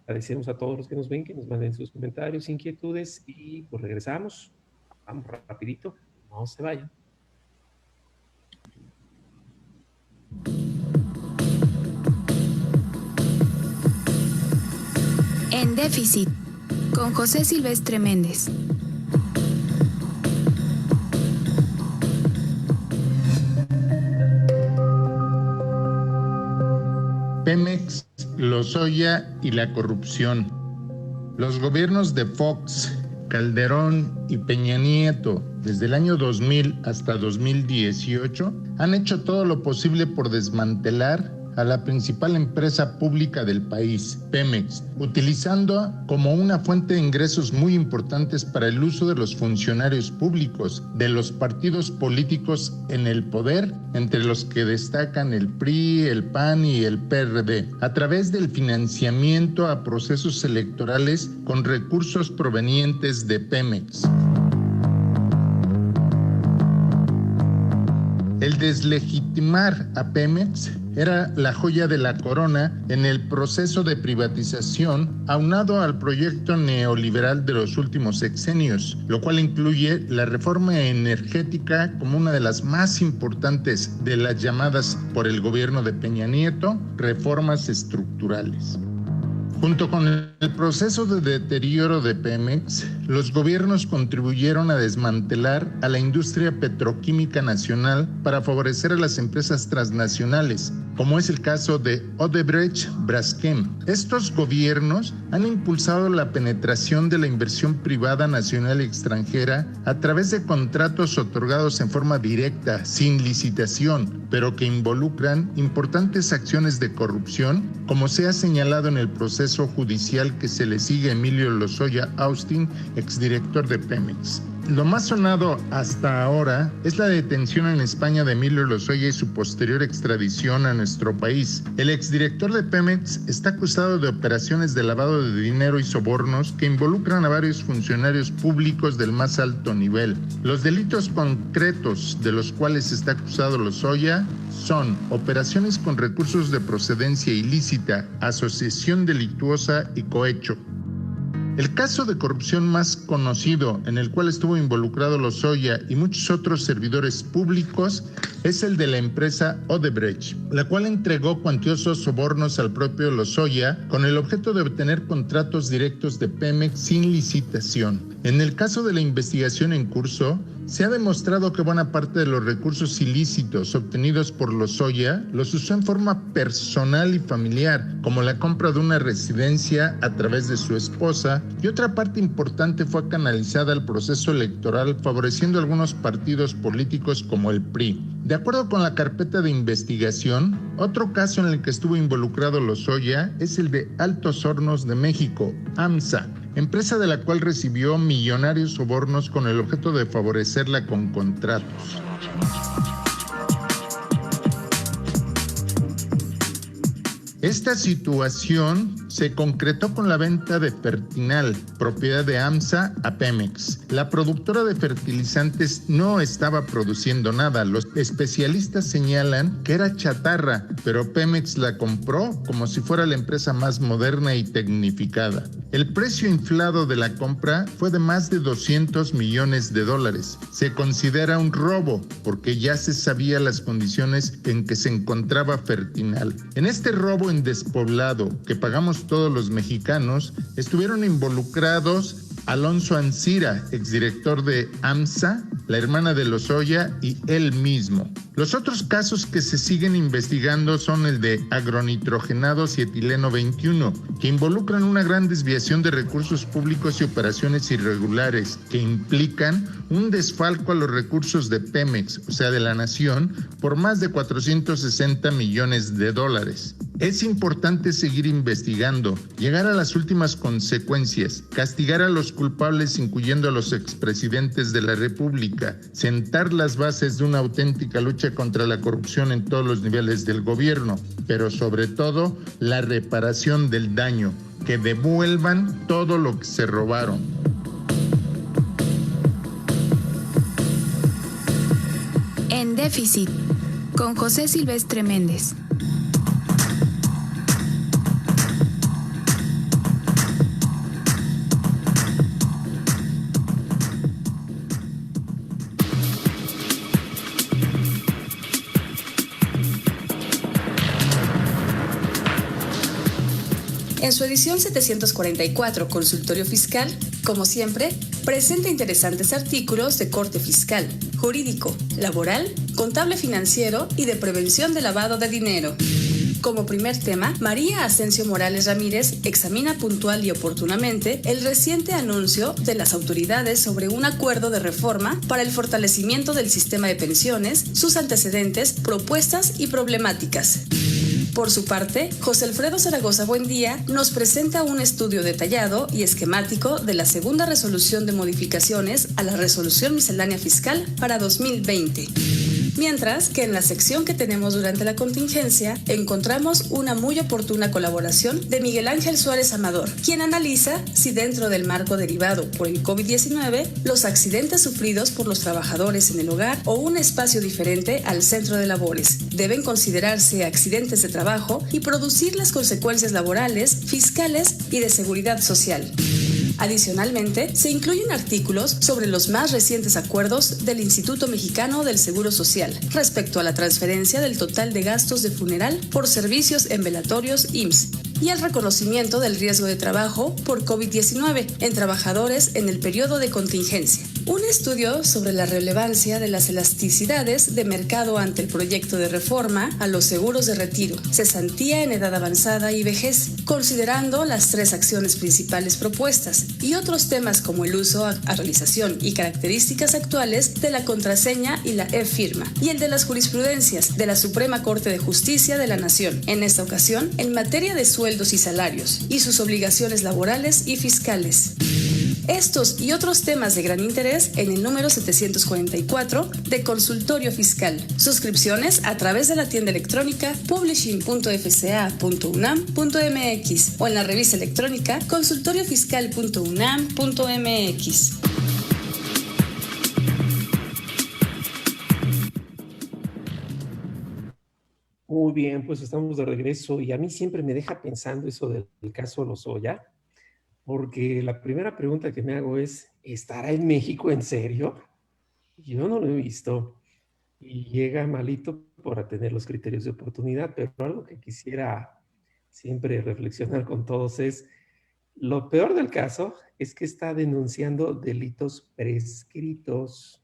Agradecemos a todos los que nos ven, que nos manden sus comentarios, inquietudes y pues regresamos. Vamos rapidito. No se vayan.
En déficit, con José Silvestre Méndez.
Pemex, Lozoya y la corrupción. Los gobiernos de Fox, Calderón y Peña Nieto, desde el año 2000 hasta 2018, han hecho todo lo posible por desmantelar a la principal empresa pública del país, Pemex, utilizando como una fuente de ingresos muy importantes para el uso de los funcionarios públicos, de los partidos políticos en el poder, entre los que destacan el PRI, el PAN y el PRD, a través del financiamiento a procesos electorales con recursos provenientes de Pemex. El deslegitimar a Pemex era la joya de la corona en el proceso de privatización aunado al proyecto neoliberal de los últimos sexenios, lo cual incluye la reforma energética como una de las más importantes de las llamadas por el gobierno de Peña Nieto reformas estructurales. Junto con el proceso de deterioro de Pemex, los gobiernos contribuyeron a desmantelar a la industria petroquímica nacional para favorecer a las empresas transnacionales, como es el caso de Odebrecht Braskem. Estos gobiernos han impulsado la penetración de la inversión privada nacional y extranjera a través de contratos otorgados en forma directa, sin licitación, pero que involucran importantes acciones de corrupción, como se ha señalado en el proceso judicial que se le sigue a Emilio Lozoya Austin, exdirector de Pemex. Lo más sonado hasta ahora es la detención en España de Emilio Lozoya y su posterior extradición a nuestro país. El exdirector de Pemex está acusado de operaciones de lavado de dinero y sobornos que involucran a varios funcionarios públicos del más alto nivel. Los delitos concretos de los cuales está acusado Lozoya son operaciones con recursos de procedencia ilícita, asociación delictuosa y cohecho. El caso de corrupción más conocido en el cual estuvo involucrado Lozoya y muchos otros servidores públicos es el de la empresa Odebrecht, la cual entregó cuantiosos sobornos al propio Lozoya con el objeto de obtener contratos directos de Pemex sin licitación. En el caso de la investigación en curso, se ha demostrado que buena parte de los recursos ilícitos obtenidos por Lozoya los usó en forma personal y familiar, como la compra de una residencia a través de su esposa, y otra parte importante fue canalizada al proceso electoral, favoreciendo a algunos partidos políticos como el PRI. De acuerdo con la carpeta de investigación, otro caso en el que estuvo involucrado Lozoya es el de Altos Hornos de México, AMSA, empresa de la cual recibió millonarios sobornos con el objeto de favorecerla con contratos. Esta situación se concretó con la venta de Fertinal, propiedad de AMSA, a Pemex. La productora de fertilizantes no estaba produciendo nada. Los especialistas señalan que era chatarra, pero Pemex la compró como si fuera la empresa más moderna y tecnificada. El precio inflado de la compra fue de más de $200 millones. Se considera un robo porque ya se sabía las condiciones en que se encontraba Fertinal. En este robo en despoblado que pagamos todos los mexicanos, estuvieron involucrados Alonso Ancira, exdirector de AMSA, la hermana de Lozoya y él mismo. Los otros casos que se siguen investigando son el de agronitrogenados y etileno 21, que involucran una gran desviación de recursos públicos y operaciones irregulares que implican un desfalco a los recursos de Pemex, o sea, de la nación, por más de $460 millones. Es importante seguir investigando, llegar a las últimas consecuencias, castigar a los culpables incluyendo a los expresidentes de la República, sentar las bases de una auténtica lucha contra la corrupción en todos los niveles del gobierno, pero sobre todo la reparación del daño, que devuelvan todo lo que se robaron.
En déficit, con José Silvestre Méndez.
En su edición 744, Consultorio Fiscal, como siempre, presenta interesantes artículos de corte fiscal, jurídico, laboral, contable financiero y de prevención de lavado de dinero. Como primer tema, María Asensio Morales Ramírez examina puntual y oportunamente el reciente anuncio de las autoridades sobre un acuerdo de reforma para el fortalecimiento del sistema de pensiones, sus antecedentes, propuestas y problemáticas. Por su parte, José Alfredo Zaragoza Buendía nos presenta un estudio detallado y esquemático de la segunda resolución de modificaciones a la Resolución Miscelánea Fiscal para 2020. Mientras que en la sección que tenemos durante la contingencia encontramos una muy oportuna colaboración de Miguel Ángel Suárez Amador, quien analiza si dentro del marco derivado por el COVID-19, los accidentes sufridos por los trabajadores en el hogar o un espacio diferente al centro de labores deben considerarse accidentes de trabajo y producir las consecuencias laborales, fiscales y de seguridad social. Adicionalmente, se incluyen artículos sobre los más recientes acuerdos del Instituto Mexicano del Seguro Social respecto a la transferencia del total de gastos de funeral por servicios en velatorios IMSS y el reconocimiento del riesgo de trabajo por COVID-19 en trabajadores en el periodo de contingencia. Un estudio sobre la relevancia de las elasticidades de mercado ante el proyecto de reforma a los seguros de retiro, cesantía en edad avanzada y vejez, considerando las 3 acciones principales propuestas y otros temas como el uso, a realización y características actuales de la contraseña y la e-firma, y el de las jurisprudencias de la Suprema Corte de Justicia de la Nación, en esta ocasión en materia de sueldos y salarios, y sus obligaciones laborales y fiscales. Estos y otros temas de gran interés en el número 744 de Consultorio Fiscal. Suscripciones a través de la tienda electrónica publishing.fca.unam.mx o en la revista electrónica consultoriofiscal.unam.mx.
Muy bien, pues estamos de regreso y a mí siempre me deja pensando eso del caso Lozoya, porque la primera pregunta que me hago es, ¿estará en México en serio? Yo no lo he visto y llega malito por tener los criterios de oportunidad, pero algo que quisiera siempre reflexionar con todos es, lo peor del caso es que está denunciando delitos prescritos,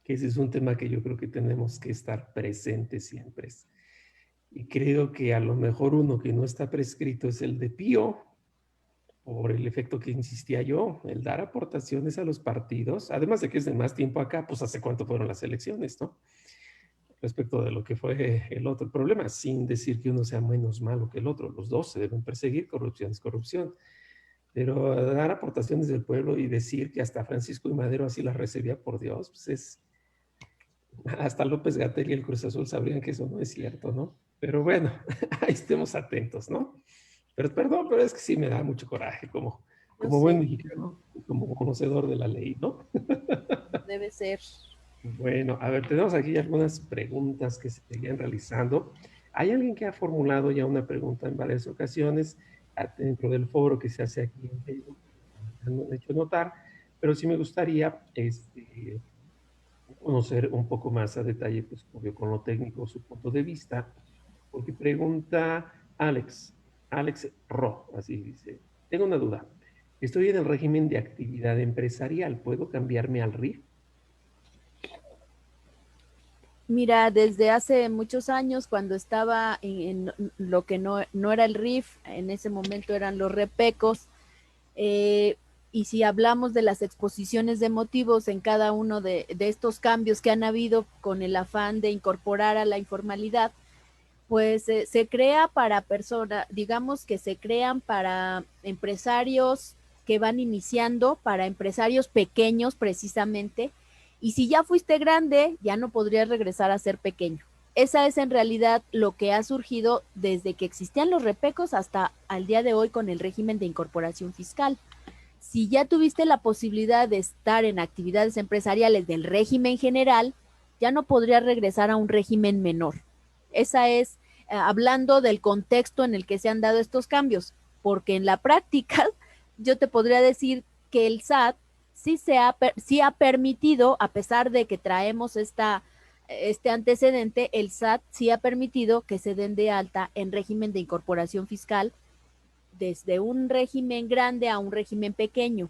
que ese es un tema que yo creo que tenemos que estar presentes siempre. Y creo que a lo mejor uno que no está prescrito es el de Pío, por el efecto que insistía yo, el dar aportaciones a los partidos, además de que es de más tiempo acá, pues hace cuánto fueron las elecciones, ¿no? Respecto de lo que fue el otro problema, sin decir que uno sea menos malo que el otro, los dos se deben perseguir, corrupción es corrupción, pero dar aportaciones del pueblo y decir que hasta Francisco I. Madero así las recibía, por Dios, pues es, hasta López-Gatell y el Cruz Azul sabrían que eso no es cierto, ¿no? Pero bueno, ahí estemos atentos, ¿no? Pero perdón, pero es que sí me da mucho coraje como buen mexicano, como conocedor de la ley, ¿no?
Debe ser.
Bueno, a ver, tenemos aquí algunas preguntas que se seguían realizando. Hay alguien que ha formulado ya una pregunta en varias ocasiones dentro del foro que se hace aquí en Facebook, me han hecho notar, pero sí me gustaría conocer un poco más a detalle, pues obvio con lo técnico, su punto de vista, porque pregunta Alex Ro, así dice, tengo una duda, estoy en el régimen de actividad empresarial, ¿puedo cambiarme al RIF?
Mira, desde hace muchos años, cuando estaba en lo que no era el RIF, en ese momento eran los repecos, y si hablamos de las exposiciones de motivos en cada uno de estos cambios que han habido con el afán de incorporar a la informalidad, pues se crea para personas, digamos que se crean para empresarios que van iniciando, para empresarios pequeños precisamente, y si ya fuiste grande, ya no podrías regresar a ser pequeño. Esa es en realidad lo que ha surgido desde que existían los repecos hasta al día de hoy con el régimen de incorporación fiscal. Si ya tuviste la posibilidad de estar en actividades empresariales del régimen general, ya no podrías regresar a un régimen menor. Esa es, hablando del contexto en el que se han dado estos cambios, porque en la práctica yo te podría decir que el SAT sí ha permitido, a pesar de que traemos este antecedente, el SAT sí ha permitido que se den de alta en régimen de incorporación fiscal desde un régimen grande a un régimen pequeño.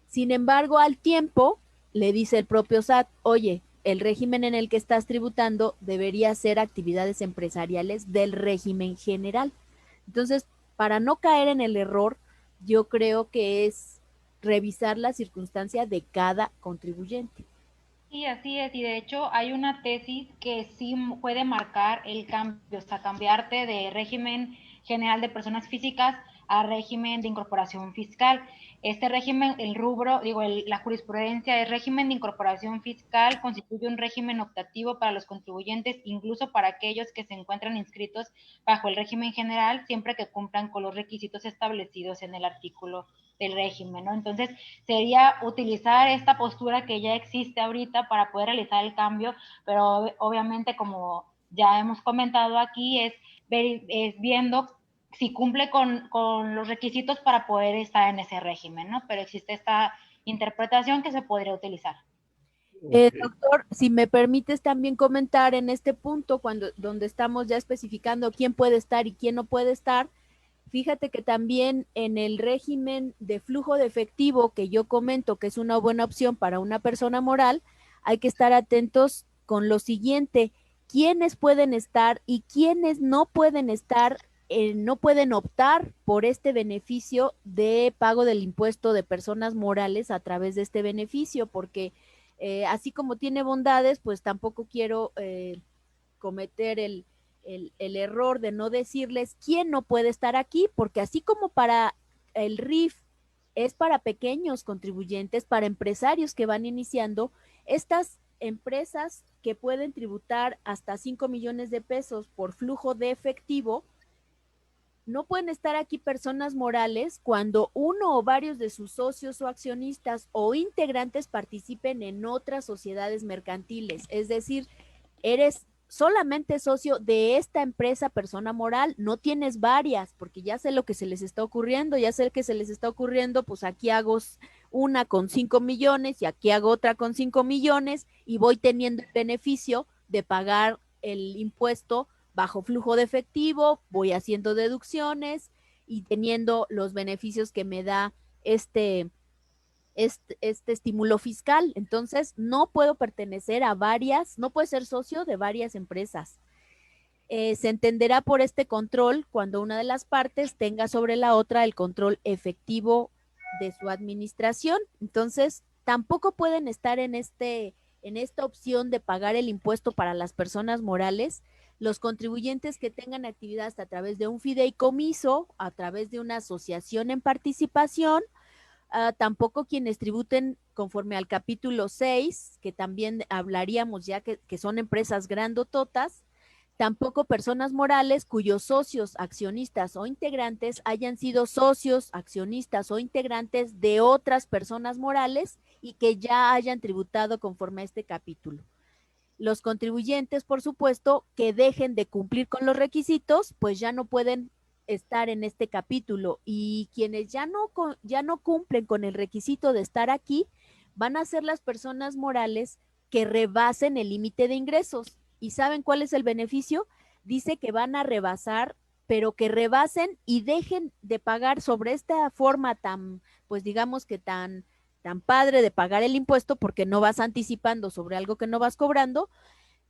Sin embargo, al tiempo, le dice el propio SAT, oye, el régimen en el que estás tributando debería ser actividades empresariales del régimen general. Entonces, para no caer en el error, yo creo que es revisar la circunstancia de cada contribuyente.
Sí, así es, y de hecho hay una tesis que sí puede marcar el cambio, o sea, cambiarte de régimen general de personas físicas a régimen de incorporación fiscal. Este régimen, el rubro, la jurisprudencia es régimen de incorporación fiscal, constituye un régimen optativo para los contribuyentes, incluso para aquellos que se encuentran inscritos bajo el régimen general, siempre que cumplan con los requisitos establecidos en el artículo del régimen, ¿no? Entonces, sería utilizar esta postura que ya existe ahorita para poder realizar el cambio, pero obviamente, como ya hemos comentado aquí, es viendo si cumple con los requisitos para poder estar en ese régimen, ¿no? Pero existe esta interpretación que se podría utilizar.
Doctor, si me permites también comentar en este punto, donde estamos ya especificando quién puede estar y quién no puede estar, Fíjate que también en el régimen de flujo de efectivo que yo comento que es una buena opción para una persona moral, hay que estar atentos con lo siguiente: quiénes pueden estar y quiénes no pueden estar, no pueden optar por este beneficio de pago del impuesto de personas morales a través de este beneficio, porque así como tiene bondades, pues tampoco quiero cometer el error de no decirles quién no puede estar aquí, porque así como para el RIF es para pequeños contribuyentes, para empresarios que van iniciando, estas empresas que pueden tributar hasta 5 millones de pesos por flujo de efectivo, no pueden estar aquí personas morales cuando uno o varios de sus socios o accionistas o integrantes participen en otras sociedades mercantiles. Es decir, eres solamente socio de esta empresa persona moral, no tienes varias, porque ya sé lo que se les está ocurriendo, pues aquí hago una con 5 millones y aquí hago otra con 5 millones y voy teniendo el beneficio de pagar el impuesto bajo flujo de efectivo, voy haciendo deducciones y teniendo los beneficios que me da este estímulo fiscal. Entonces, no puedo pertenecer a varias, no puedo ser socio de varias empresas. Se entenderá por este control cuando una de las partes tenga sobre la otra el control efectivo de su administración. Entonces, tampoco pueden estar en esta opción de pagar el impuesto para las personas morales los contribuyentes que tengan actividad a través de un fideicomiso, a través de una asociación en participación, tampoco quienes tributen conforme al capítulo 6, que también hablaríamos ya que son empresas grandototas, tampoco personas morales cuyos socios, accionistas o integrantes hayan sido socios, accionistas o integrantes de otras personas morales y que ya hayan tributado conforme a este capítulo. Los contribuyentes, por supuesto, que dejen de cumplir con los requisitos, pues ya no pueden estar en este capítulo, y quienes ya no cumplen con el requisito de estar aquí van a ser las personas morales que rebasen el límite de ingresos. ¿Y saben cuál es el beneficio? Dice que van a rebasar, pero que rebasen y dejen de pagar sobre esta forma tan, pues digamos que tan padre de pagar el impuesto, porque no vas anticipando sobre algo que no vas cobrando.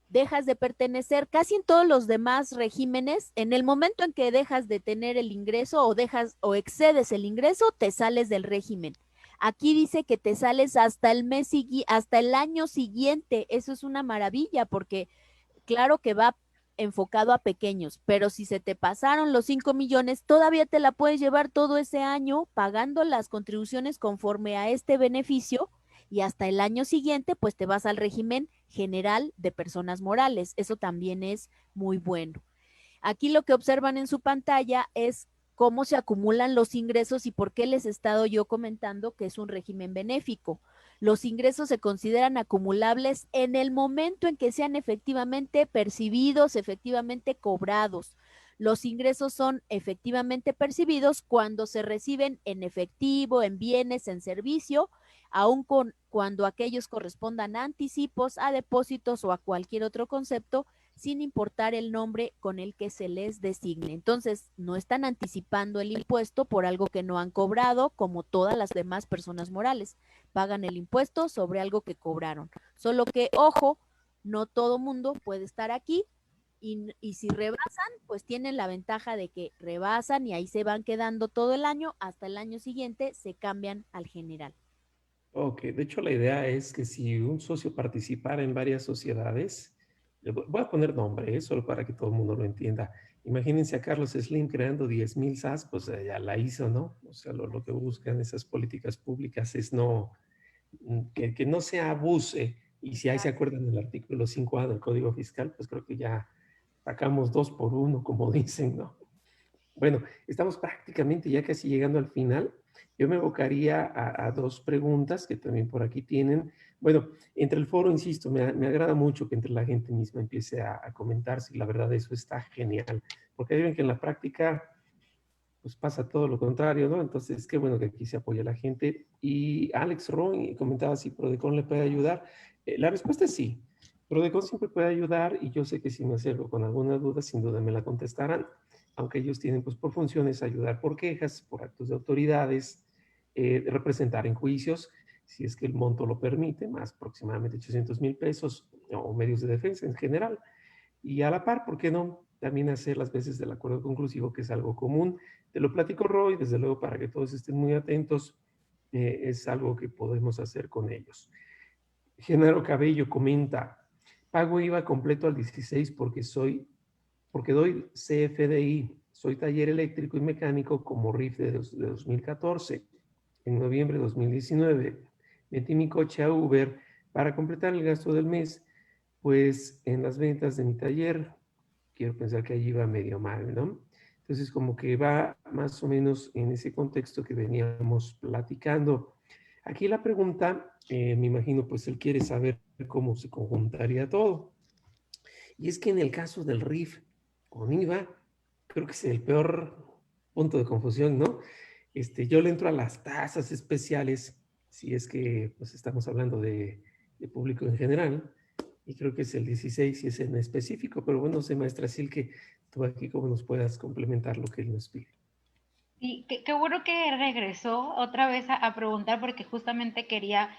Dejas de pertenecer casi en todos los demás regímenes. En el momento en que dejas de tener el ingreso o excedes el ingreso, te sales del régimen. Aquí dice que te sales hasta el año siguiente. Eso es una maravilla, porque claro que va enfocado a pequeños, pero si se te pasaron los 5 millones, todavía te la puedes llevar todo ese año pagando las contribuciones conforme a este beneficio, y hasta el año siguiente pues te vas al régimen general de personas morales. Eso también es muy bueno. Aquí lo que observan en su pantalla es cómo se acumulan los ingresos y por qué les he estado yo comentando que es un régimen benéfico. Los ingresos se consideran acumulables en el momento en que sean efectivamente percibidos, efectivamente cobrados. Los ingresos son efectivamente percibidos cuando se reciben en efectivo, en bienes, en servicio, aun cuando aquellos correspondan a anticipos, a depósitos o a cualquier otro concepto, sin importar el nombre con el que se les designe. Entonces, no están anticipando el impuesto por algo que no han cobrado, como todas las demás personas morales. Pagan el impuesto sobre algo que cobraron. Solo que, ojo, no todo mundo puede estar aquí, y si rebasan, pues tienen la ventaja de que rebasan y ahí se van quedando todo el año, hasta el año siguiente se cambian al general.
Ok, de hecho la idea es que si un socio participara en varias sociedades, voy a poner nombre, solo para que todo el mundo lo entienda. Imagínense a Carlos Slim creando 10,000 SAS, pues ya la hizo, ¿no? O sea, lo que buscan esas políticas públicas es que no se abuse. Y si ahí se acuerdan del artículo 5A del Código Fiscal, pues creo que ya sacamos 2 por 1, como dicen, ¿no? Bueno, estamos prácticamente ya casi llegando al final. Yo me evocaría a 2 preguntas que también por aquí tienen. Bueno, entre el foro, insisto, me agrada mucho que entre la gente misma empiece a comentarse, y la verdad eso está genial, porque ven que en la práctica pues pasa todo lo contrario, ¿no? Entonces, qué bueno que aquí se apoya la gente. Y Alex Ron comentaba si Prodecon le puede ayudar. La respuesta es sí. Prodecon siempre puede ayudar, y yo sé que si me acerco con alguna duda, sin duda me la contestarán. aunque ellos tienen pues por funciones ayudar por quejas, por actos de autoridades, representar en juicios, si es que el monto lo permite, más aproximadamente 800,000 pesos o medios de defensa en general. Y a la par, ¿por qué no? También hacer las veces del acuerdo conclusivo, que es algo común. Te lo platico, Roy, desde luego para que todos estén muy atentos, es algo que podemos hacer con ellos. Genaro Cabello comenta, pago IVA completo al 16 porque doy CFDI, soy taller eléctrico y mecánico como RIF de 2014. En noviembre de 2019 metí mi coche a Uber para completar el gasto del mes, pues en las ventas de mi taller, quiero pensar que allí va medio mal, ¿no? Entonces como que va más o menos en ese contexto que veníamos platicando. Aquí la pregunta, me imagino, pues él quiere saber cómo se conjuntaría todo. Y es que en el caso del RIF con IVA, creo que es el peor punto de confusión, ¿no? Yo le entro a las tasas especiales, si es que pues estamos hablando de público en general, y creo que es el 16 si es en específico, pero bueno, sé, maestra Silke, tú aquí cómo nos puedas complementar lo que él nos pide.
Sí, qué bueno que regresó otra vez a preguntar, porque justamente quería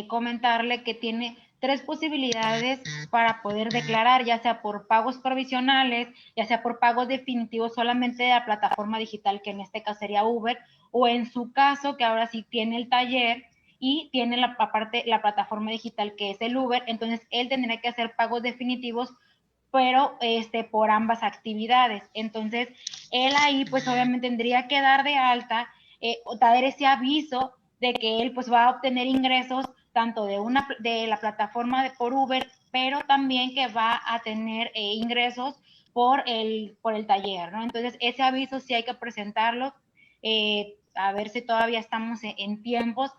comentarle que tiene 3 posibilidades para poder declarar, ya sea por pagos provisionales, ya sea por pagos definitivos solamente de la plataforma digital, que en este caso sería Uber, o en su caso, que ahora sí tiene el taller y tiene aparte la plataforma digital, que es el Uber. Entonces él tendría que hacer pagos definitivos, pero por ambas actividades. Entonces, él ahí pues obviamente tendría que dar de alta o dar ese aviso de que él pues va a obtener ingresos tanto de la plataforma por Uber, pero también que va a tener ingresos por el taller, ¿no? Entonces, ese aviso sí hay que presentarlo, a ver si todavía estamos en tiempos.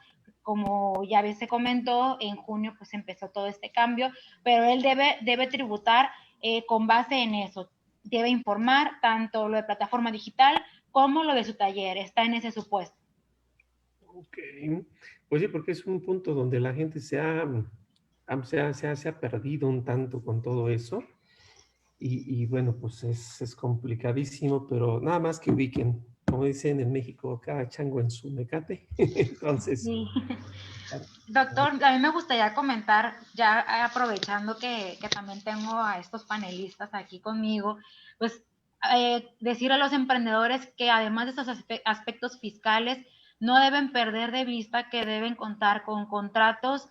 Como ya se comentó, en junio pues empezó todo este cambio, pero él debe tributar con base en eso. Debe informar tanto lo de plataforma digital como lo de su taller. Está en ese supuesto.
Ok. Pues sí, porque es un punto donde la gente se ha perdido un tanto con todo eso. Y bueno, pues es complicadísimo, pero nada más que ubiquen, como dicen en México, cada chango en su mecate. Entonces...
Sí. Doctor, a mí me gustaría comentar, ya aprovechando que también tengo a estos panelistas aquí conmigo, pues decir a los emprendedores que además de estos aspectos fiscales, no deben perder de vista que deben contar con contratos,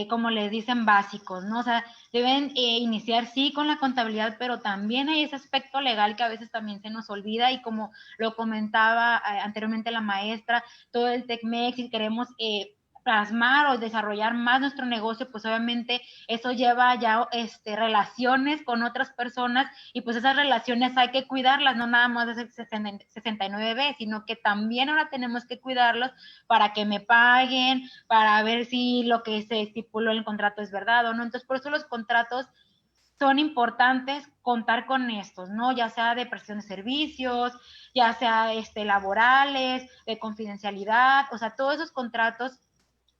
como les dicen, básicos, ¿no? O sea, deben iniciar sí con la contabilidad, pero también hay ese aspecto legal que a veces también se nos olvida, y como lo comentaba anteriormente la maestra, todo el TECMEX, y queremos plasmar o desarrollar más nuestro negocio, pues obviamente eso lleva ya relaciones con otras personas, y pues esas relaciones hay que cuidarlas, no nada más de 69B, sino que también ahora tenemos que cuidarlos para que me paguen, para ver si lo que se estipuló en el contrato es verdad o no. Entonces, por eso los contratos son importantes, contar con estos, ¿no? Ya sea de prestación de servicios, ya sea laborales, de confidencialidad, o sea, todos esos contratos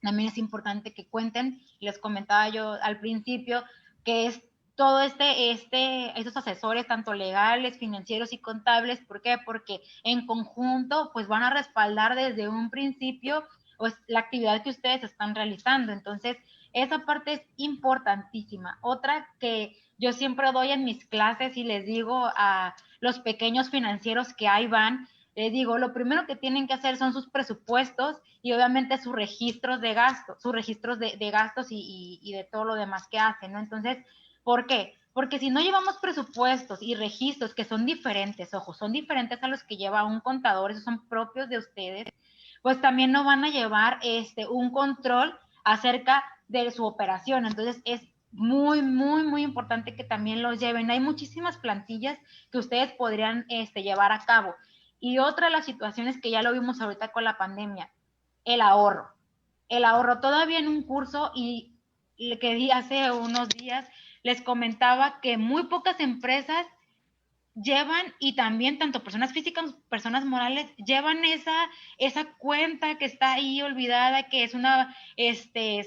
también es importante que cuenten. Les comentaba yo al principio que es todo estos asesores, tanto legales, financieros y contables. ¿Por qué? Porque en conjunto pues van a respaldar desde un principio pues la actividad que ustedes están realizando. Entonces, esa parte es importantísima. Otra que yo siempre doy en mis clases y les digo a los pequeños financieros que ahí van, les digo, lo primero que tienen que hacer son sus presupuestos y obviamente sus registros de gastos, gastos y de todo lo demás que hacen, ¿no? Entonces, ¿por qué? Porque si no llevamos presupuestos y registros que son diferentes, ojo, son diferentes a los que lleva un contador, esos son propios de ustedes, pues también no van a llevar un control acerca de su operación. Entonces, es muy, muy, muy importante que también los lleven. Hay muchísimas plantillas que ustedes podrían llevar a cabo. Y otra de las situaciones que ya lo vimos ahorita con la pandemia, el ahorro. El ahorro, todavía en un curso y que di hace unos días, les comentaba que muy pocas empresas llevan, y también tanto personas físicas, personas morales, llevan esa cuenta que está ahí olvidada, que es una,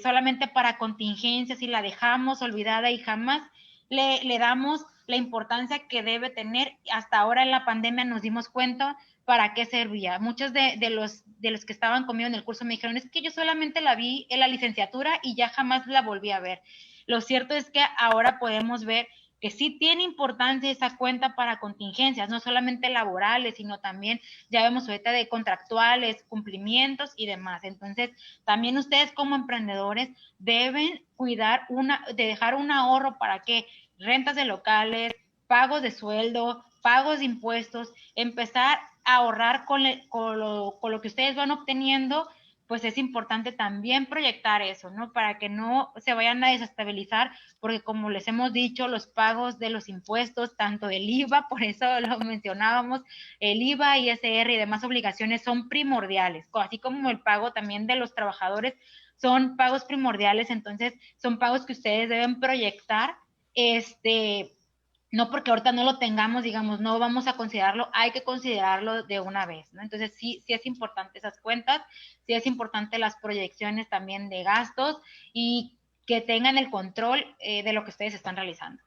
solamente para contingencias, y la dejamos olvidada y jamás le damos la importancia que debe tener. Hasta ahora en la pandemia nos dimos cuenta para qué servía. Muchos de los que estaban conmigo en el curso me dijeron, es que yo solamente la vi en la licenciatura y ya jamás la volví a ver. Lo cierto es que ahora podemos ver que sí tiene importancia esa cuenta para contingencias, no solamente laborales, sino también, ya vemos ahorita, de contractuales, cumplimientos y demás. Entonces, también ustedes como emprendedores deben cuidar de dejar un ahorro para que rentas de locales, pagos de sueldo, pagos de impuestos, empezar a ahorrar con lo que ustedes van obteniendo. Pues es importante también proyectar eso, ¿no? Para que no se vayan a desestabilizar, porque como les hemos dicho, los pagos de los impuestos, tanto el IVA, por eso lo mencionábamos, el IVA, ISR y demás obligaciones son primordiales, así como el pago también de los trabajadores son pagos primordiales. Entonces son pagos que ustedes deben proyectar, no porque ahorita no lo tengamos, digamos, no vamos a considerarlo, hay que considerarlo de una vez, ¿no? Entonces sí es importante esas cuentas, sí es importante las proyecciones también de gastos y que tengan el control de lo que ustedes están realizando.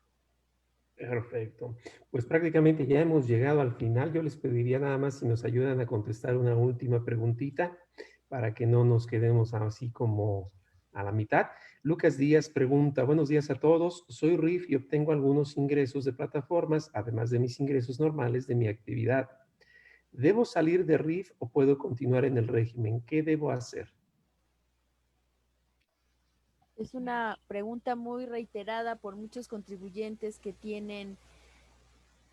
Perfecto. Pues prácticamente ya hemos llegado al final. Yo les pediría nada más si nos ayudan a contestar una última preguntita para que no nos quedemos así como a la mitad. Lucas Díaz pregunta, buenos días a todos, soy RIF y obtengo algunos ingresos de plataformas, además de mis ingresos normales de mi actividad. ¿Debo salir de RIF o puedo continuar en el régimen? ¿Qué debo hacer?
Es una pregunta muy reiterada por muchos contribuyentes que tienen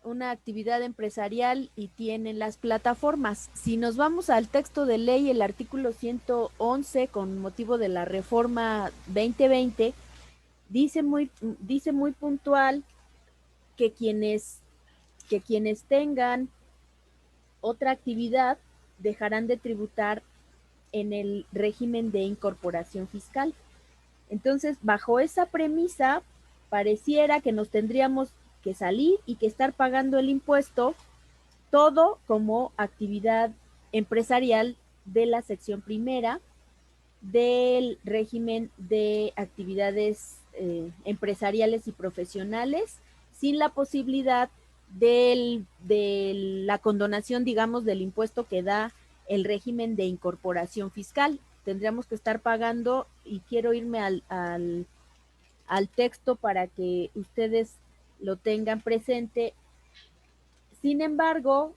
una actividad empresarial y tienen las plataformas. Si nos vamos al texto de ley, el artículo 111, con motivo de la reforma 2020, dice muy puntual que quienes tengan otra actividad dejarán de tributar en el régimen de incorporación fiscal. Entonces, bajo esa premisa, pareciera que nos tendríamos que salir y que estar pagando el impuesto, todo como actividad empresarial de la sección primera del régimen de actividades empresariales y profesionales, sin la posibilidad de la condonación, digamos, del impuesto que da el régimen de incorporación fiscal. Tendríamos que estar pagando, y quiero irme al texto para que ustedes lo tengan presente. Sin embargo,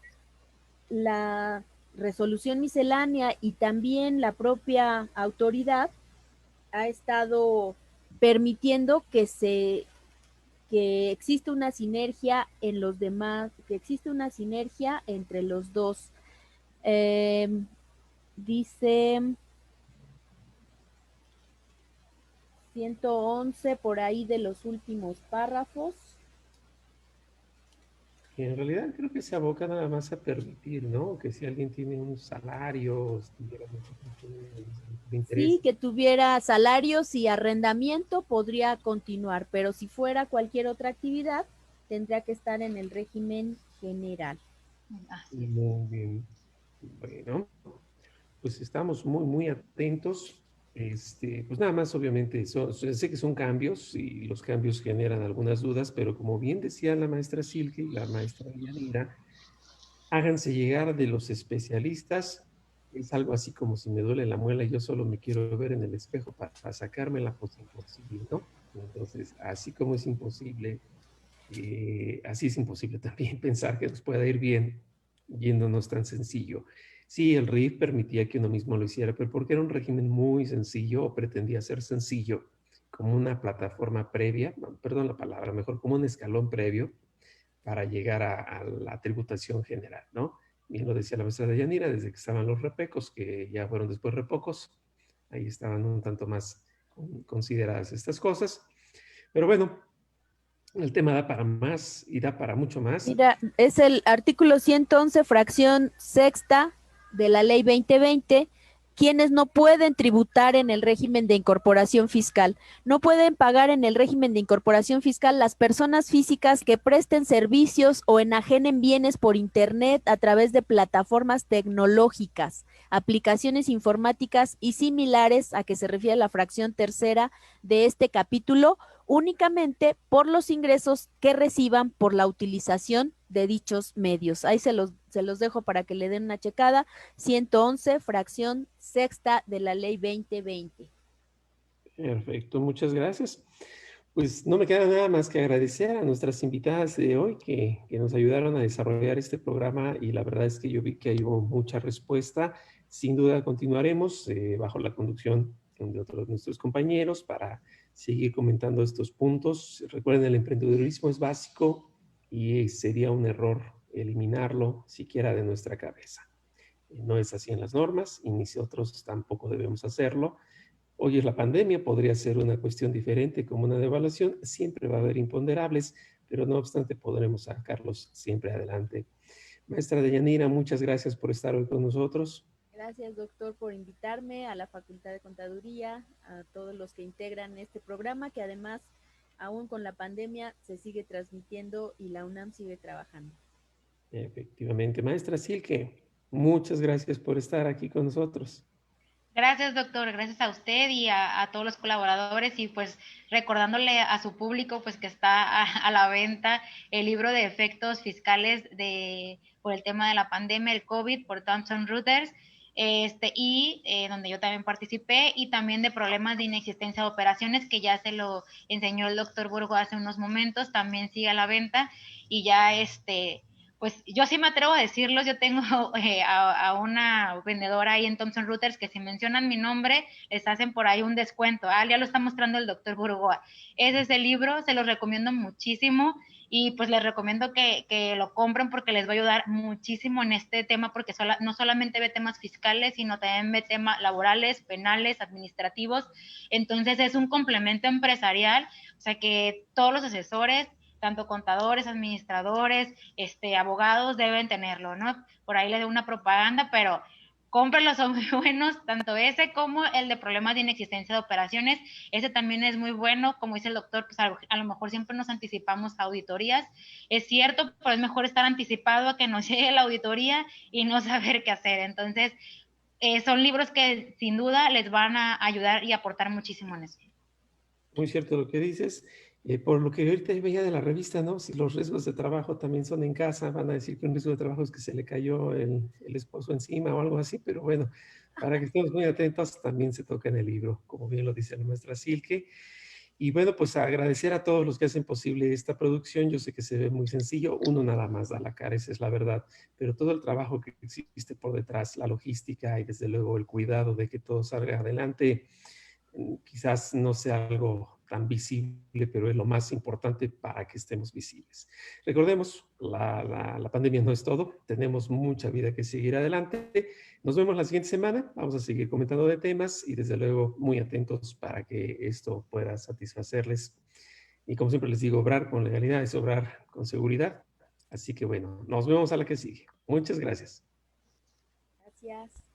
la resolución miscelánea y también la propia autoridad ha estado permitiendo que existe una sinergia en los demás, que existe una sinergia entre los dos. Dice 111 por ahí de los últimos párrafos.
Y en realidad creo que se aboca nada más a permitir, ¿no? Que si alguien tiene un salario,
sí, que tuviera salarios y arrendamiento, podría continuar, pero si fuera cualquier otra actividad, tendría que estar en el régimen general.
Muy bien. Bueno, pues estamos muy atentos. Pues nada más, obviamente, sé que son cambios y los cambios generan algunas dudas, pero como bien decía la maestra Silke y la maestra Yanira, háganse llegar de los especialistas. Es algo así como si me duele la muela y yo solo me quiero ver en el espejo para sacármela, pues imposible, ¿no? Entonces, así como es imposible, así es imposible también pensar que nos pueda ir bien yéndonos tan sencillo. Sí, el RIF permitía que uno mismo lo hiciera, pero porque era un régimen muy sencillo o pretendía ser sencillo, como una plataforma previa, perdón la palabra, mejor como un escalón previo para llegar a la tributación general, ¿no? Bien lo decía la maestra de Yanira, desde que estaban los repecos, que ya fueron después repocos, ahí estaban un tanto más consideradas estas cosas. Pero bueno, el tema da para más y da para mucho más.
Mira, es el artículo 111, fracción sexta de la ley 2020, quienes no pueden tributar en el régimen de incorporación fiscal. No pueden pagar en el régimen de incorporación fiscal las personas físicas que presten servicios o enajenen bienes por internet a través de plataformas tecnológicas, aplicaciones informáticas y similares, a que se refiere la fracción tercera de este capítulo, únicamente por los ingresos que reciban por la utilización de dichos medios. Ahí se los dejo para que le den una checada. 111, fracción sexta de la ley 2020.
Perfecto, muchas gracias. Pues no me queda nada más que agradecer a nuestras invitadas de hoy que nos ayudaron a desarrollar este programa, y la verdad es que yo vi que hubo mucha respuesta. Sin duda continuaremos bajo la conducción de otros de nuestros compañeros para seguir comentando estos puntos. Recuerden, el emprendedurismo es básico y sería un error eliminarlo siquiera de nuestra cabeza. No es así en las normas y nosotros tampoco debemos hacerlo. Hoy es la pandemia, podría ser una cuestión diferente como una devaluación. Siempre va a haber imponderables, pero no obstante podremos sacarlos siempre adelante. Maestra Deyanira, muchas gracias por estar hoy con nosotros.
Gracias, doctor, por invitarme, a la Facultad de Contaduría, a todos los que integran este programa, que además, aún con la pandemia, se sigue transmitiendo y la UNAM sigue trabajando.
Efectivamente. Maestra Silke, muchas gracias por estar aquí con nosotros.
Gracias, doctor, gracias a usted y a todos los colaboradores, y pues recordándole a su público pues que está a la venta el libro de efectos fiscales por el tema de la pandemia, el COVID, por Thomson Reuters, donde yo también participé, y también de problemas de inexistencia de operaciones, que ya se lo enseñó el doctor Burgo hace unos momentos, también sigue a la venta, y ya pues yo sí me atrevo a decirlos. Yo tengo a una vendedora ahí en Thomson Reuters que si mencionan mi nombre, les hacen por ahí un descuento. Ya lo está mostrando el doctor Burgoa. Ese es el libro, se los recomiendo muchísimo, y pues les recomiendo que lo compren porque les va a ayudar muchísimo en este tema, porque no solamente ve temas fiscales, sino también ve temas laborales, penales, administrativos. Entonces es un complemento empresarial, o sea que todos los asesores, tanto contadores, administradores, abogados deben tenerlo, ¿no? Por ahí les doy una propaganda, pero cómprenlos, son muy buenos, tanto ese como el de problemas de inexistencia de operaciones. Ese también es muy bueno, como dice el doctor, pues a lo mejor siempre nos anticipamos a auditorías. Es cierto, pero es mejor estar anticipado a que nos llegue la auditoría y no saber qué hacer. Entonces, son libros que sin duda les van a ayudar y aportar muchísimo en eso.
Muy cierto lo que dices. Por lo que ahorita veía de la revista, ¿no? Si los riesgos de trabajo también son en casa, van a decir que un riesgo de trabajo es que se le cayó el esposo encima o algo así, pero bueno, para que estemos muy atentos, también se toca en el libro, como bien lo dice la maestra Silke. Y bueno, pues agradecer a todos los que hacen posible esta producción. Yo sé que se ve muy sencillo, uno nada más da la cara, esa es la verdad, pero todo el trabajo que existe por detrás, la logística y desde luego el cuidado de que todo salga adelante, quizás no sea algo tan visible, pero es lo más importante para que estemos visibles. Recordemos, la pandemia no es todo, tenemos mucha vida que seguir adelante. Nos vemos la siguiente semana, vamos a seguir comentando de temas y desde luego muy atentos para que esto pueda satisfacerles. Y como siempre les digo, obrar con legalidad es obrar con seguridad. Así que bueno, nos vemos a la que sigue. Muchas gracias.
Gracias.